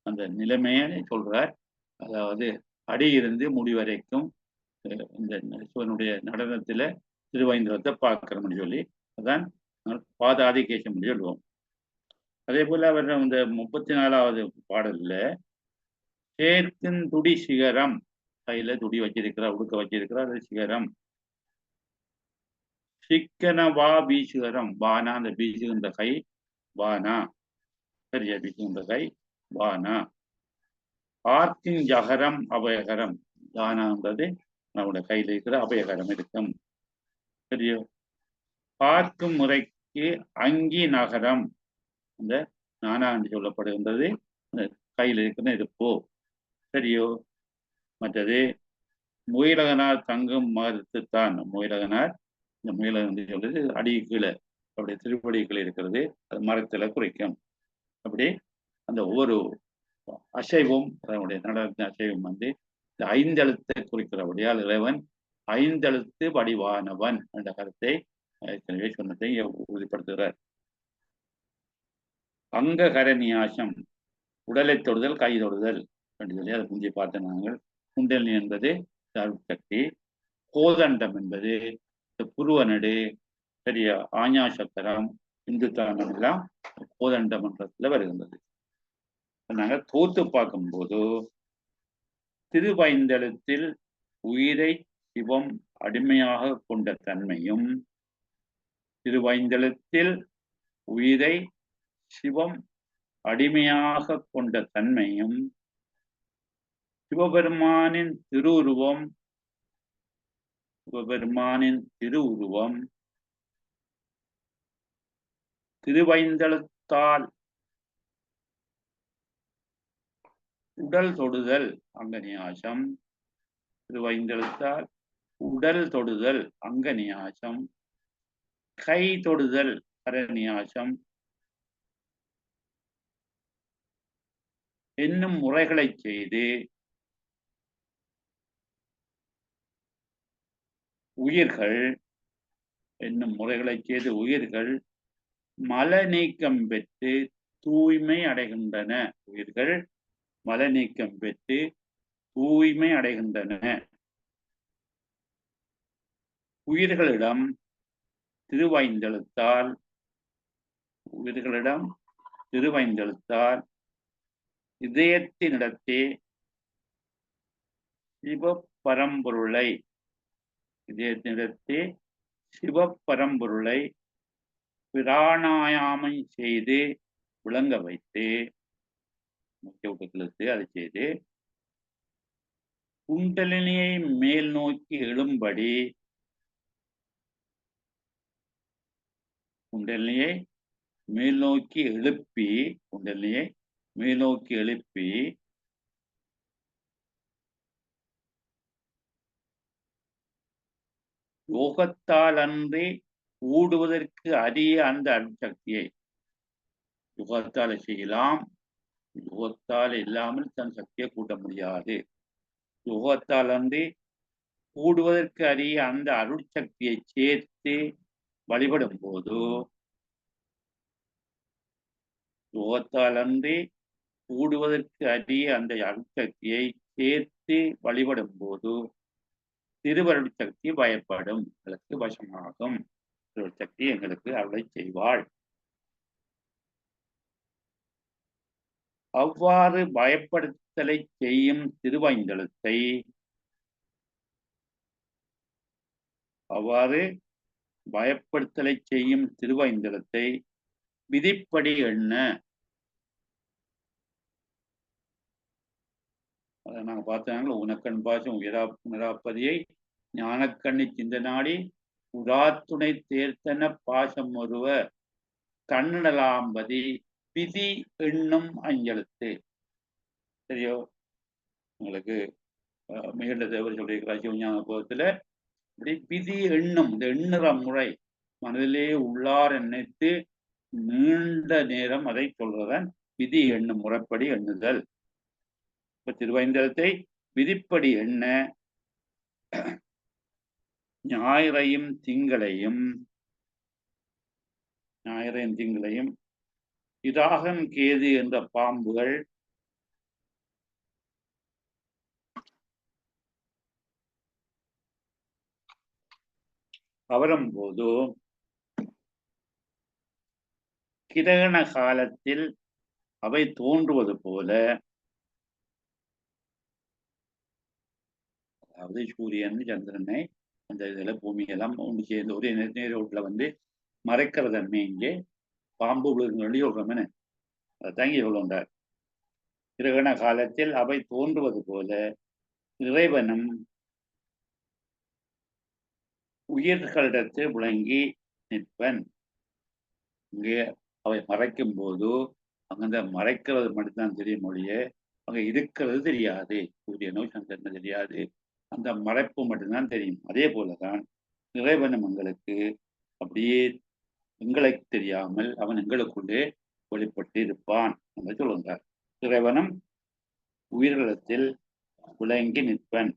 அந்த நிலைமையை சொல்றார். அதாவது அடியிருந்து முடி வரைக்கும் இந்த சிவனுடைய நடனத்துல திருவைந்தவத்தை பார்க்கிறோம்னு சொல்லி அதான் பாதாதி கேசம் சொல்லுவோம். அதே போல அவர் இந்த 34வது பாடல்ல சேர்க்கும் துடி சிகரம் கையில துடி வச்சிருக்கிறார் உடுக்க வச்சிருக்கிறார் அது சிகரம். சிக்கன வா பீசுகரம் வானா அந்த பீசுகின்ற கை வானா சரியா பீசுகின்ற கை வானா. ஆர்த்தின் ஜகரம் அபயகரம் தானான்றது நம்முடைய கையில் இருக்கிற அபயகரம் இருக்கும். சரியோ பார்க்கும் முறைக்கு அங்கி நகரம் இந்த நானா என்று சொல்லப்படுகின்றது கையில் இருக்கிற இருப்போ சரியோ. மற்றது முயலகனார் தங்கும் மறுத்துத்தான் முயலகனார் இந்த முயலகன் சொல்றது அடி கீழே அப்படி திருப்படிகள் இருக்கிறது அது மரத்துல குறைக்கும். அப்படி அந்த ஒவ்வொரு அசைவும் அதனுடைய நடனத்தின் அசைவும் இந்த ஐந்தெழுத்தை குறிக்கிறபடியால் இறைவன் ஐந்தெழுத்து வடிவானவன் என்ற கருத்தை சொன்னதை உறுதிப்படுத்துகிறார். அங்க கரநியாசம் உடலை தொடுதல் கை தொடுதல் என்று சொல்லி அதை முந்தைய பார்த்த நாங்கள். குண்டலினி என்பது சக்தி, கோதண்டம் என்பது புருவனடு சரியா ஆஞாசக்கரம் இந்துத்தானம் எல்லாம் கோதண்ட மன்றத்துல வருகின்றது. நாங்கள் தோத்து பார்க்கும்போது திருவைந்தெழுத்தில் உயிரை சிவம் அடிமையாக கொண்ட தன்மையும் திருவைந்தெழுத்தில் உயிரை சிவம் அடிமையாக கொண்ட தன்மையும் சிவபெருமானின் திருவுருவம் திருவைந்தெழுத்தால் உடல் தொடுதல் அங்கநியாசம் திருவைந்தெழுத்தால் உடல் தொடுதல் அங்கநியாசம் கை தொடுதல் கரநியாசம் என்னும் முறைகளை செய்து உயிர்கள் மல நீக்கம் பெற்று தூய்மை அடைகின்றன. உயிர்கள் மல நீக்கம் பெற்று தூய்மை அடைகின்றன. உயிர்களிடம் திருவைந்தெழுத்தால் இதயத்தினிடத்தே சிவபரம்பொருளை பிராணாயாமம் செய்து விளங்க வைத்து அதை செய்து குண்டலினியை மேல் நோக்கி எழும்படி குண்டலினியை மேல் நோக்கி எழுப்பி யோகத்தால் அன்றி ஊடுவதற்கு அரிய அந்த அருட்சக்தியை யுகத்தால் செய்யலாம். யுகத்தால் இல்லாமல் தன் சக்தியை கூட்ட முடியாது. யுகத்தால் அன்றி கூடுவதற்கு அரிய அந்த அருட்சக்தியை சேர்த்து வழிபடும் போது யுகத்தால் அன்றி கூடுவதற்கு அரிய அந்த அருட்சக்தியை சேர்த்து வழிபடும் போது திருவருள் சக்தி பயப்படும் எங்களுக்கு வசமாகும். சக்தி எங்களுக்கு அருளை செய்வாள். அவ்வாறு பயப்படுத்தலை செய்யும் திருவைந்தெழுத்தை விதிப்படி எண்ண அதை நாங்கள் பார்த்தாங்க. உனக்கண் பாசம் உணராப்பதியை ஞானக்கண்ணி சிந்த நாடி உராத்துணை தேர்த்தன பாசம் ஒருவ கண்ணலாம்பதி விதி எண்ணும் அஞ்செழுத்து. சரியோ? உங்களுக்கு மிகுந்த தேவர் சொல்லியிருக்கிறார் சிவஞான போகத்துல. இப்படி விதி எண்ணும், இந்த எண்ணுற முறை மனதிலே உள்ளார் நினைத்து நீண்ட நேரம் அதை சொல்றதன் விதி எண்ணும் முறைப்படி எண்ணுதல். இப்ப திருவைந்தலத்தை விதிப்படி எண்ண ஞாயிறையும் திங்களையும் இராகன் கேது என்ற பாம்புகள் கவரும் போது கிரகண காலத்தில் அவை தோன்றுவது போல, அதாவது சூரியன் சந்திரனை அந்த இதுல பூமியெல்லாம் ஒன்று சேர்ந்து ஒரே நேரோட்டில் வந்து மறைக்கிற தன்மை இங்கே பாம்பு விழுங்கி சொல்றோம்னு அதை தங்கி சொல்லுண்டார். கிரகண காலத்தில் அவை தோன்றுவது போல இறைவனும் உயிர்களிடத்து விளங்கி நிற்பன். இங்கே அவை மறைக்கும் போது அங்க மறைக்கிறது மட்டும்தான் தெரியும் மொழியே, அங்க இருக்கிறது தெரியாது. சூரியனோ சந்திரனோ தெரியாது, அந்த மறைப்பு மட்டும்தான் தெரியும். அதே போலதான் இறைவனும் எங்களுக்கு அப்படியே எங்களுக்கு தெரியாமல் அவன் எங்களுக்குள்ளே வெளிப்பட்டு இருப்பான் என்று சொல்லுகிறார். இறைவனும் உயிர்களிடத்தில் விளங்கி நிற்பன்.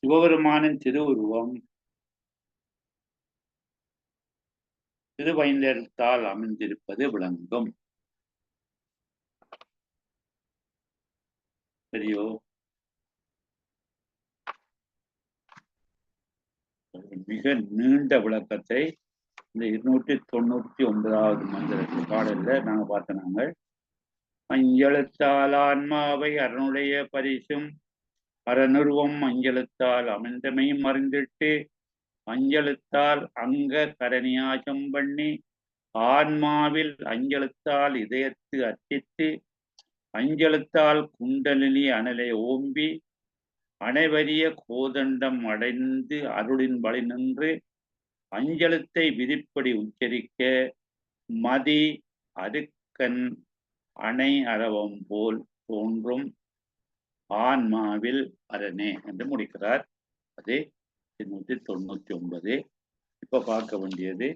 சிவபெருமானின் திருவுருவம் திருவைந்தெழுத்தால் அமைந்திருப்பது விளங்கும். சரியோ? மிக நீண்ட விளக்கத்தை இந்த 299வது மந்திரத்து பாடல்ல நாங்க பார்த்த நாங்கள். அஞ்செழுத்தால் ஆன்மாவை அரணுடைய பரிசும் அறனுருவம் அஞ்செழுத்தால் அமைந்தமையும் அறிந்திட்டு அஞ்செழுத்தால் அங்க கரணியாசம் பண்ணி ஆன்மாவில் அஞ்செழுத்தால் இதயத்து அர்ச்சித்து அஞ்செழுத்தால் குண்டலினி அனலை ஓம்பி அனைவரிய கோதண்டம் அடைந்து அருளின் வழி நின்று அஞ்செழுத்தை விதிப்படி உச்சரிக்க மதி அருக்கன் அணை அரவம் போல் தோன்றும் ஆன்மாவில் அரணே என்று முடிக்கிறார். அது 299. இப்ப பார்க்க வேண்டியது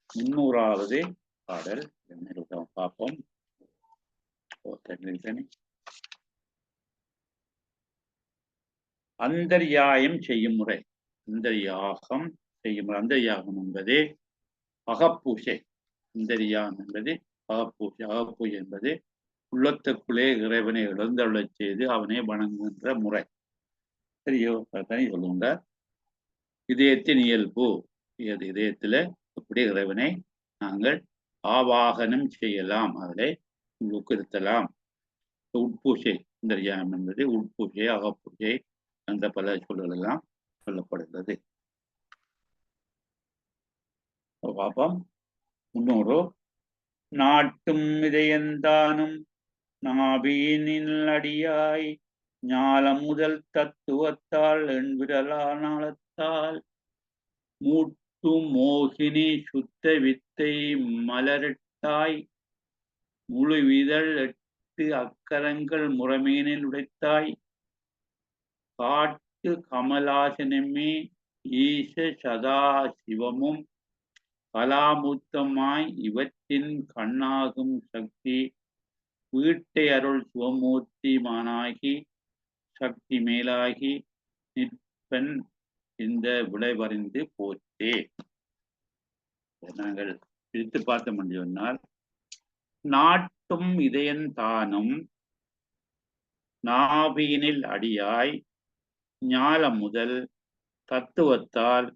300வது பாடல். பார்ப்போம். அந்தர்யாயம் செய்யும் முறை. அந்தர்யாகம் செய்யும் முறை. அந்தர்யாகம் என்பது அகப்பூசை. அந்தர்யாகம் என்பது அகப்பூசை. அகப்பூசை என்பது உள்ளத்துக்குள்ளே இறைவனை எழுந்தருளச் செய்து அவனை வணங்குகின்ற முறை. சரியோ? தனி சொல்லுங்க. இதயத்தின் இயல்பு, இதயத்துல எப்படி இறைவனை நாங்கள் ஆவாகனம் செய்யலாம், அதை ஊக்குவித்தலாம். உட்பூசை அந்தர்யாகம் என்பது உட்பூசை, அகப்பூசை என்ற பல சொல்கள் எல்லாம் சொல்லப்படுகிறது. பாப்போம். 300. நாட்டும் இதயந்தானும் நாபியினில் அடியாய் ஞாலம் முதல் தத்துவத்தால் எண்விரலானாலத்தால் மூட்டு மோகினி சுத்த வித்தை மலரட்டாய் முழுவிதழ் 8 அக்கரங்கள் முறைமீனில் உடைத்தாய் காட்டு கமலாசனமே ஈச சதா சிவமும் கலாமுத்தமாய் இவற்றின் கண்ணாகும் சக்தி வீட்டை அருள் சிவமூர்த்தி மானாகி சக்தி மேலாகி நிற்பன் இந்த விளைவறிந்து போச்சே. நாங்கள் பிரித்து பார்த்த முடியும்னால், நாட்டும் இதயந்தானும் நாபியினில் அடியாய் ஞாலம் முதல் தத்துவத்தால்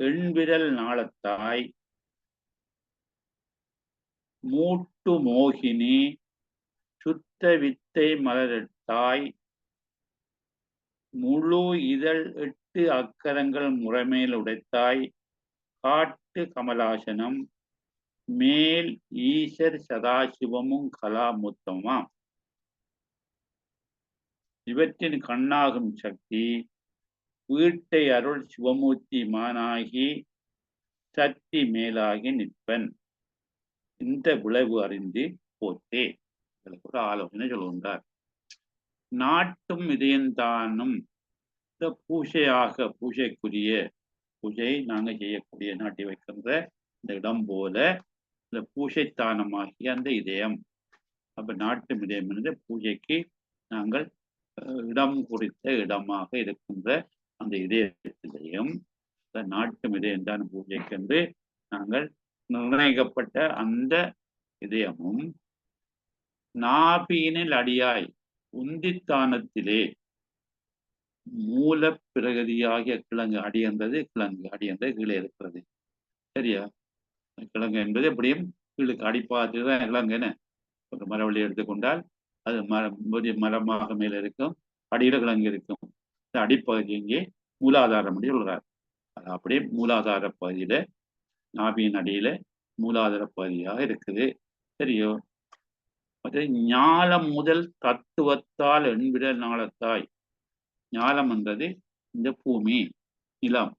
எண்விரல் நாளத்தாய் மூட்டு மோகினி சுத்த வித்தை மலரட்டாய் முழு இதழ் 8 அக்கரங்கள் முறைமேல் உடைத்தாய் காட்டு கமலாசனம் மேல் ஈசர் சதாசிவமும் கலாமுத்தமாம். இவற்றின் கண்ணாகும் சக்தி வீட்டை அருள் சிவமூர்த்தி மானாகி சக்தி மேலாகி நிற்பன். இந்த விளைவு அறிந்து போத்தே. ஒரு ஆலோசனை சொல்கின்றார். நாட்டும் இதயந்தானும் இந்த பூஜைக்குரிய பூஜை நாங்கள் செய்யக்கூடிய நாட்டி வைக்கின்ற இந்த இடம் போல இந்த பூஜைத்தானமாகிய அந்த இதயம். அப்ப நாட்டும் இதயம் என்று பூஜைக்கு நாங்கள் இடம் குறித்த இடமாக இருக்கின்ற அந்த இதயத்திலையும் நாட்டும் இதயம் தான் பூஜைக்கென்று நாங்கள் நிர்ணயிக்கப்பட்ட அந்த இதயமும் நாபியினில் அடியாய் உந்தித்தானத்திலே மூல பிரகதியாகிய கிழங்கு அடி என்பது கீழே இருக்கிறது. சரியா? கிழங்கு என்பது எப்படியும் கீழுக்கு அடிப்பாத்துதான் கிழங்குன்னு ஒரு மரவழி எடுத்துக்கொண்டால் அது மரமாக மேல இருக்கும், அடியில கிழங்கு இருக்கும். இந்த அடிப்பகுதி இங்கே மூலாதாரம் அப்படி சொல்றார். அது அப்படியே மூலாதார பகுதியில நாபியின் அடியில மூலாதார பகுதியாக இருக்குது. சரியோ? மற்ற ஞாலம் முதல் தத்துவத்தால் எண்பிட நாளத்தாய். ஞாலம் என்றது இந்த பூமி, நிலம்,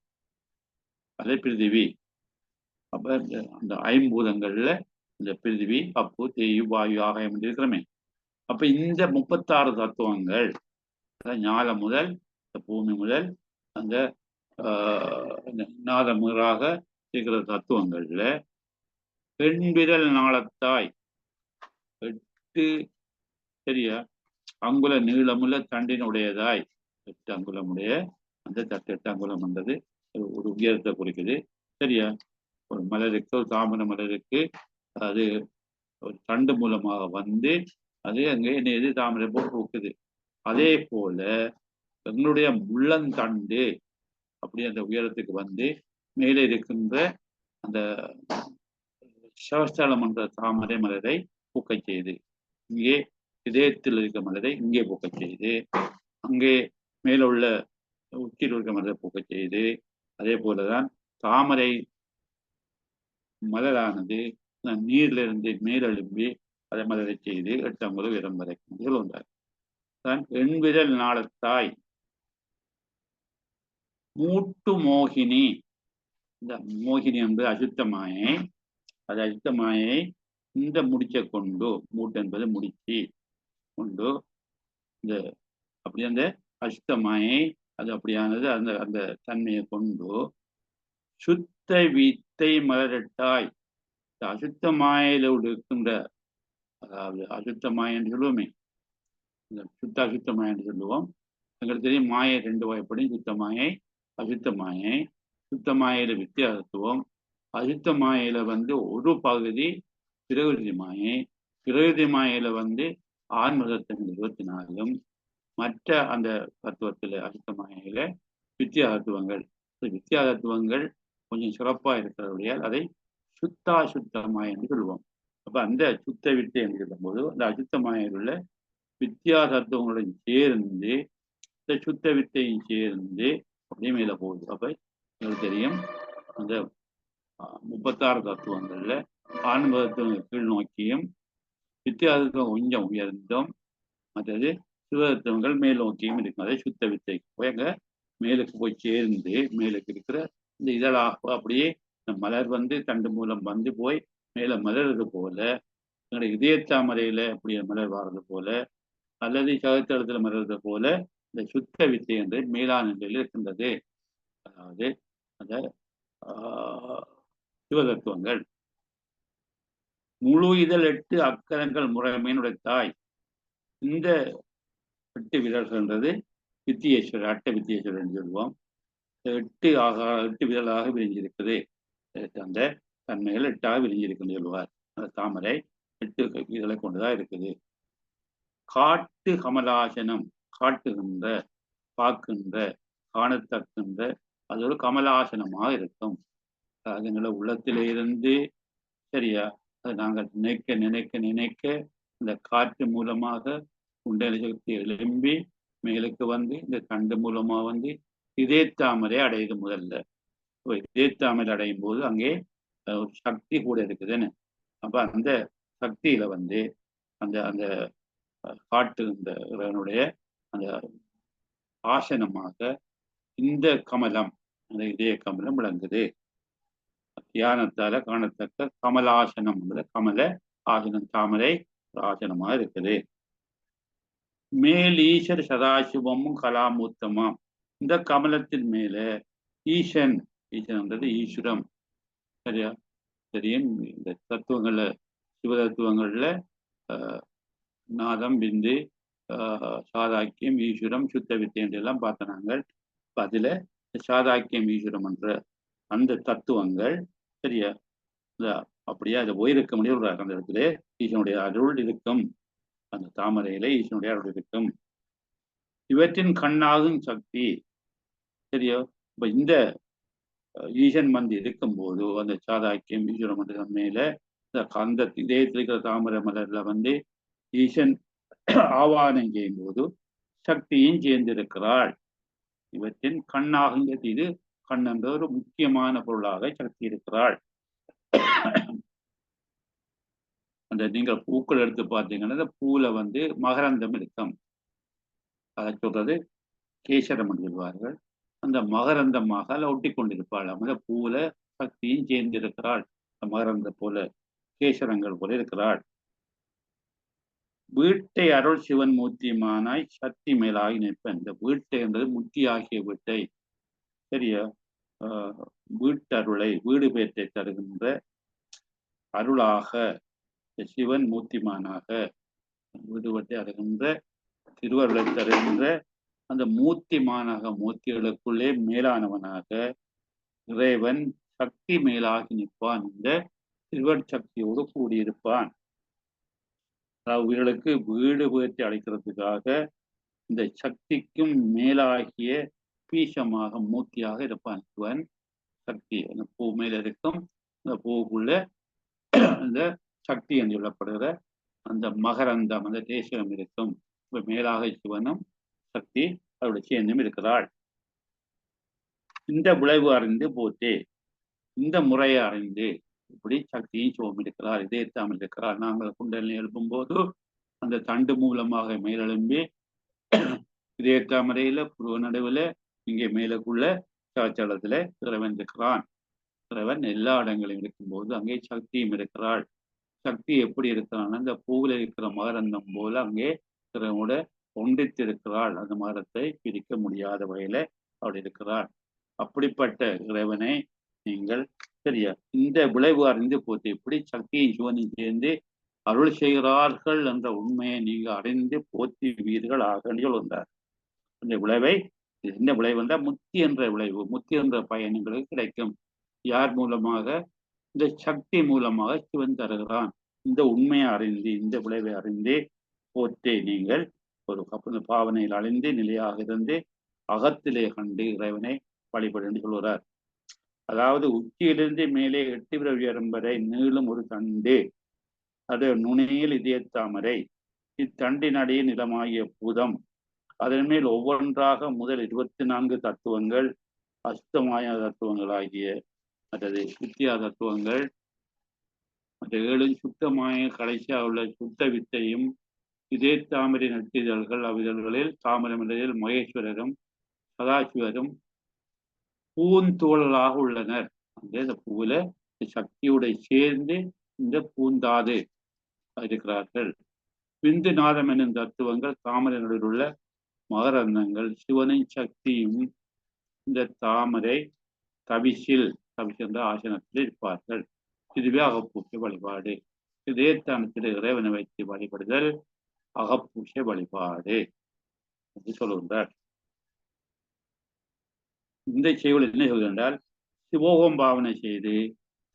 அதே பிரிதிவி. அப்ப அந்த ஐம்பூதங்கள்ல இந்த பிரிதிவி, அப்பு, தேயு, வாயு, ஆகாயம் என்று இருக்கிறோமே. அப்ப இந்த 36 தத்துவங்கள், ஞாலம் முதல் இந்த பூமி முதல் அந்த நாதமுறாக இருக்கிற தத்துவங்கள்ல பெண்பிரல் நாளத்தாய் 8 சரியா அங்குல நீளமுள்ள தண்டினுடையதாய் 8 அங்குலமுடைய அந்த 8 அங்குலம் என்றது ஒரு உயரத்தை குறிக்குது. சரியா? ஒரு மலருக்கு, ஒரு தாமரை மலருக்கு அது ஒரு தண்டு மூலமாக வந்து அது அங்கே எது தாமரை போல் பூக்குது. அதே போல எங்களுடைய முள்ளந்தண்டு அப்படி அந்த உயரத்துக்கு வந்து மேலே இருக்கின்ற அந்த சவஸ்தலம் என்ற தாமரை மலரை பூக்க செய்து, இங்கே இதயத்தில் இருக்கிற மலரை இங்கே பூக்க செய்து, அங்கே மேல உள்ள உச்சியில் இருக்கிற மலரை பூக்க செய்து, அதே போலதான் தாமரை மலரானது நீரிலிருந்து மேலெழும்பி அதை மலரை செய்து 8 அங்குலம் உயரம் வரைக்கும் சொல்லுவார். தான் எண்விரல் நாளத்தாய் மூட்டு மோகினி. இந்த மோகினி என்பது அசுத்தமாயை. அது அசுத்தமாயை இந்த முடிச்சை கொண்டு, மூட்டு என்பது முடிச்சு கொண்டு, இந்த அப்படி அந்த அசுத்தமாயை அது அப்படியானது அந்த அந்த தன்மையை கொண்டு சுத்த வித்தை மலரட்டாய். அசுத்த மாயில இருக்கின்ற, அதாவது அசுத்த மாயை என்று சொல்லுவோமே, இந்த சுத்த அசுத்த மாயை என்று சொல்லுவோம். எங்களுக்கு தெரியும் மாயை 2 வகைப்படி, சுத்த மாயை, அசுத்த மாயை. சுத்த மாயில வித்தியாசத்துவம். அசுத்த மாயில வந்து ஒரு பகுதி பிரகிருதி மாயை. பிரகிருதி மாயில வந்து ஆன்ம தத்துவங்கள் 24, மற்ற அந்த தத்துவத்தில் அசுத்த மாயில வித்தியாசத்துவங்கள். வித்தியாசத்துவங்கள் கொஞ்சம் சிறப்பாக இருக்கிறபடியால் அதை சுத்தாசுத்தமாய் என்று சொல்லுவோம். அப்ப அந்த சுத்த வித்தை என்று சொல்லும்போது அந்த அசுத்த மாயில் உள்ள வித்தியா தத்துவங்களுடன் சேர்ந்து இந்த சுத்த வித்தையும் சேர்ந்து அப்படியே மேல போகுது. அப்ப உங்களுக்கு தெரியும் அந்த 36 தத்துவங்கள்ல ஆன்ம தத்துவங்கள் கீழ் நோக்கியும் வித்தியாசத்துவம் கொஞ்சம் உயர்ந்தும் மற்றது சிவதத்துவங்கள் மேல் நோக்கியும் இருக்கும். அதை சுத்த வித்தைக்கு போய் அங்க மேலுக்கு போய் சேர்ந்து மேலுக்கு இருக்கிற இந்த இதழாக அப்படியே மலர் வந்து தண்டு மூலம் வந்து போய் மேல மலர்றது போல, எங்களுடைய இதயத்தாமரையில அப்படியே மலர் வாரது போல, அல்லது சகத்தளத்துல மலர்றது போல இந்த சுத்த வித்தை என்று மேலான நிலையில் இருக்கின்றது. அதாவது அந்த சிவதத்துவங்கள் முழு இதழ் 8 அக்கரங்கள் முறைமையினுடைய தாய். இந்த 8 விரல்கள்ன்றது வித்தியேஸ்வரர், அட்ட வித்தியேஸ்வரர் என்று சொல்லுவோம். 8 விரலாக விரிஞ்சிருக்குது. அந்த தன்மைகள் 8ஆக விரிஞ்சிருக்குன்னு சொல்லுவார். அந்த தாமரை 8 இதழை கொண்டுதான் இருக்குது. காட்டு கமலாசனம், காட்டுகின்ற, பார்க்கின்ற, காணத்தக்கின்ற, அது ஒரு கமலாசனமாக இருக்கும். அதுங்களை உள்ளத்திலே இருந்து சரியா அதை நாங்கள் நினைக்க நினைக்க நினைக்க இந்த காற்று மூலமாக உண்டலை சக்தி எழும்பி மேலுக்கு வந்து இந்த தண்டு மூலமா வந்து இதயத்தாமரை அடையுது. முதல்ல இதயத்தாமரை அடையும் போது அங்கே ஒரு சக்தி கூட இருக்குதுன்னு. அப்ப அந்த சக்தியில வந்து அந்த அந்த காட்டு இந்த அந்த ஆசனமாக இந்த கமலம், அந்த இதய கமலம் விளங்குது. தியானத்தால காணத்தக்க கமலாசனம், கமல ஆசனம், தாமரை ஆசனமா இருக்குது. மேல் ஈஸ்வர் சதாசிவமும் கலாமூத்தமாம். இந்த கமலத்தின் மேல ஈசன், ஈசன்ன்றது ஈஸ்வரம், சரியா தெரியும். இந்த தத்துவங்கள்ல, சிவ தத்துவங்கள்ல நாதம், பிந்து, சாதாக்கியம், ஈஸ்வரம், சுத்த வித்தை என்றெல்லாம் பார்த்த நாங்கள். அதுல சாதாக்கியம், ஈஸ்வரம் என்ற அந்த தத்துவங்கள், சரியா, அப்படியே அதை போயிருக்க முடியும். அந்த இடத்துல ஈசனுடைய அருள் இருக்கும், அந்த தாமரையில ஈசனுடைய அருள் இருக்கும். இவற்றின் கண்ணாகும் சக்தி, சரியா. இப்ப இந்த ஈசன் வந்து இருக்கும்போது அந்த சாதாக்கியம், ஈஸ்வர மண்டலம் மேல அந்த இதயத்தில் இருக்கிற தாமரை மலர்ல வந்து ஈசன் ஆவானம் செய்யும் போது சக்தியும் சேர்ந்திருக்கிறாள். இவற்றின் கண்ணாகுங்க, இது கண் என்ற ஒரு முக்கியமான பொருளாக சக்தி இருக்கிறாள். அந்த நீங்கள் பூக்கள் எடுத்து பார்த்தீங்கன்னா அந்த பூல வந்து மகரந்தம் இருக்கும், அதை சொல்றது கேசரம் என்று சொல்வார்கள். அந்த மகரந்தமாக ஒட்டி கொண்டிருப்பாள். அந்த பூல சக்தியும் சேர்ந்திருக்கிறாள். மகரந்த போல, கேசரங்கள் போல இருக்கிறாள். வீட்டை அருள் சிவன் மூர்த்தியுமானாய் சக்தி மேலாகி நிற்பேன். இந்த வீட்டை என்பது முத்தி ஆகிய வீட்டை, சரியா, வீட்டருளை, வீடு பேற்றை தருகின்ற அருளாக சிவன் மூர்த்திமானாக வீடுபட்டை அருகின்ற திருவருளை தருகின்ற அந்த மூர்த்திமானாக, மூர்த்திகளுக்குள்ளே மேலானவனாக இறைவன் சக்தி மேலாகி நிற்பான். இந்த திருவருட் சக்தியோடு கூடியிருப்பான். உயிர்களுக்கு வீடு பேற்றி அழைக்கிறதுக்காக இந்த சக்திக்கும் மேலாகிய பீசமாக, மூர்த்தியாக இருப்பான் சிவன். சக்தி அந்த பூ மேல இருக்கும், அந்த பூவுக்குள்ள அந்த சக்தி என்று சொல்லப்படுகிற அந்த மகரந்தம், அந்த தேசம் இருக்கும். இப்ப மேலாக சிவனும் சக்தி அவருடைய சேர்ந்தும் இருக்கிறாள். இந்த விளைவு அறிந்து போத்தே, இந்த முறையை அறிந்து இப்படி சக்தியும் சிவம் இருக்கிறார், இதயத்தாமல் இருக்கிறார். நாங்கள் குண்டலினி எழுப்பும் போது அந்த தண்டு மூலமாக மேலெழும்பி இதயத்தாமரையில புருவ நடுவில் இங்கே மேலக்குள்ள சாச்சலத்துல இறைவன் இருக்கிறான். இறைவன் எல்லா இடங்களையும் இருக்கும்போது அங்கே சக்தியும் இருக்கிறாள். சக்தி எப்படி இருக்கிறான்? அந்த பூவில் இருக்கிற மகரந்தம் போல அங்கே இறைவனோட ஒன்றித்திருக்கிறாள். அந்த மகரத்தை பிரிக்க முடியாத வகையில அவள் இருக்கிறாள். அப்படிப்பட்ட இறைவனை நீங்கள், சரியா, இந்த விளைவு அறிந்து போட்டு இப்படி சக்தியும் சிவனையும் சேர்ந்து அருள் செய்கிறார்கள் என்ற உண்மையை நீங்க அறிந்து போற்றுவீர்கள் ஆக சொல்கின்றார். இந்த விளைவை, என்ன விளைவு என்றால் முக்தி என்ற விளைவு, முக்தி என்ற பயன் எங்களுக்கு கிடைக்கும். யார் மூலமாக? இந்த சக்தி மூலமாக சிவன் தருகிறான். இந்த உண்மையை அறிந்து, இந்த விளைவை அறிந்து போற்றே நீங்கள் ஒரு பாவனையில் அழிந்து நிலையாக இருந்து அகத்திலே கண்டு இறைவனை வழிபடு என்று சொல்கிறார். அதாவது உச்சியிலிருந்து மேலே 8 விரல் உயரம் வரை நீளும் ஒரு தண்டு, அது நுனியில் இதயத்தாமரை, இத்தண்டின் அடியே நிலமாகிய பூதம், அதன் மேல் ஒவ்வொன்றாக முதல் 24 தத்துவங்கள், அசுத்தமாய தத்துவங்கள் ஆகிய மற்றது வித்தியா தத்துவங்கள், மற்ற 7 சுத்தமாய கடைசியாக உள்ள சுத்த வித்தையும், இதே தாமரை நட்டிதழ்கள், அவ்விதழ்களில் தாமரை மலையில் மகேஸ்வரரும் சதாசிவரும் பூந்தோழலாக உள்ளனர். அந்த பூவில சக்தியுடைய சேர்ந்து இந்த பூந்தாது இருக்கிறார்கள். விந்து நாதம் என்னும் தத்துவங்கள் தாமரை நடுவில் உள்ள மகரந்தங்கள், சிவனின் சக்தியும் இந்த தாமரை தவிசில், தவிசி என்ற ஆசனத்தில் இருப்பார்கள். இதுவே அகப்பூசை வழிபாடு. இதயத்தானத்தில் இறைவனை வைத்து வழிபடுதல் அகப்பூசை வழிபாடு என்று சொல்கின்றார். இந்த செய்வல் என்ன சொல்கின்றால், சிவோகம் பாவனை செய்து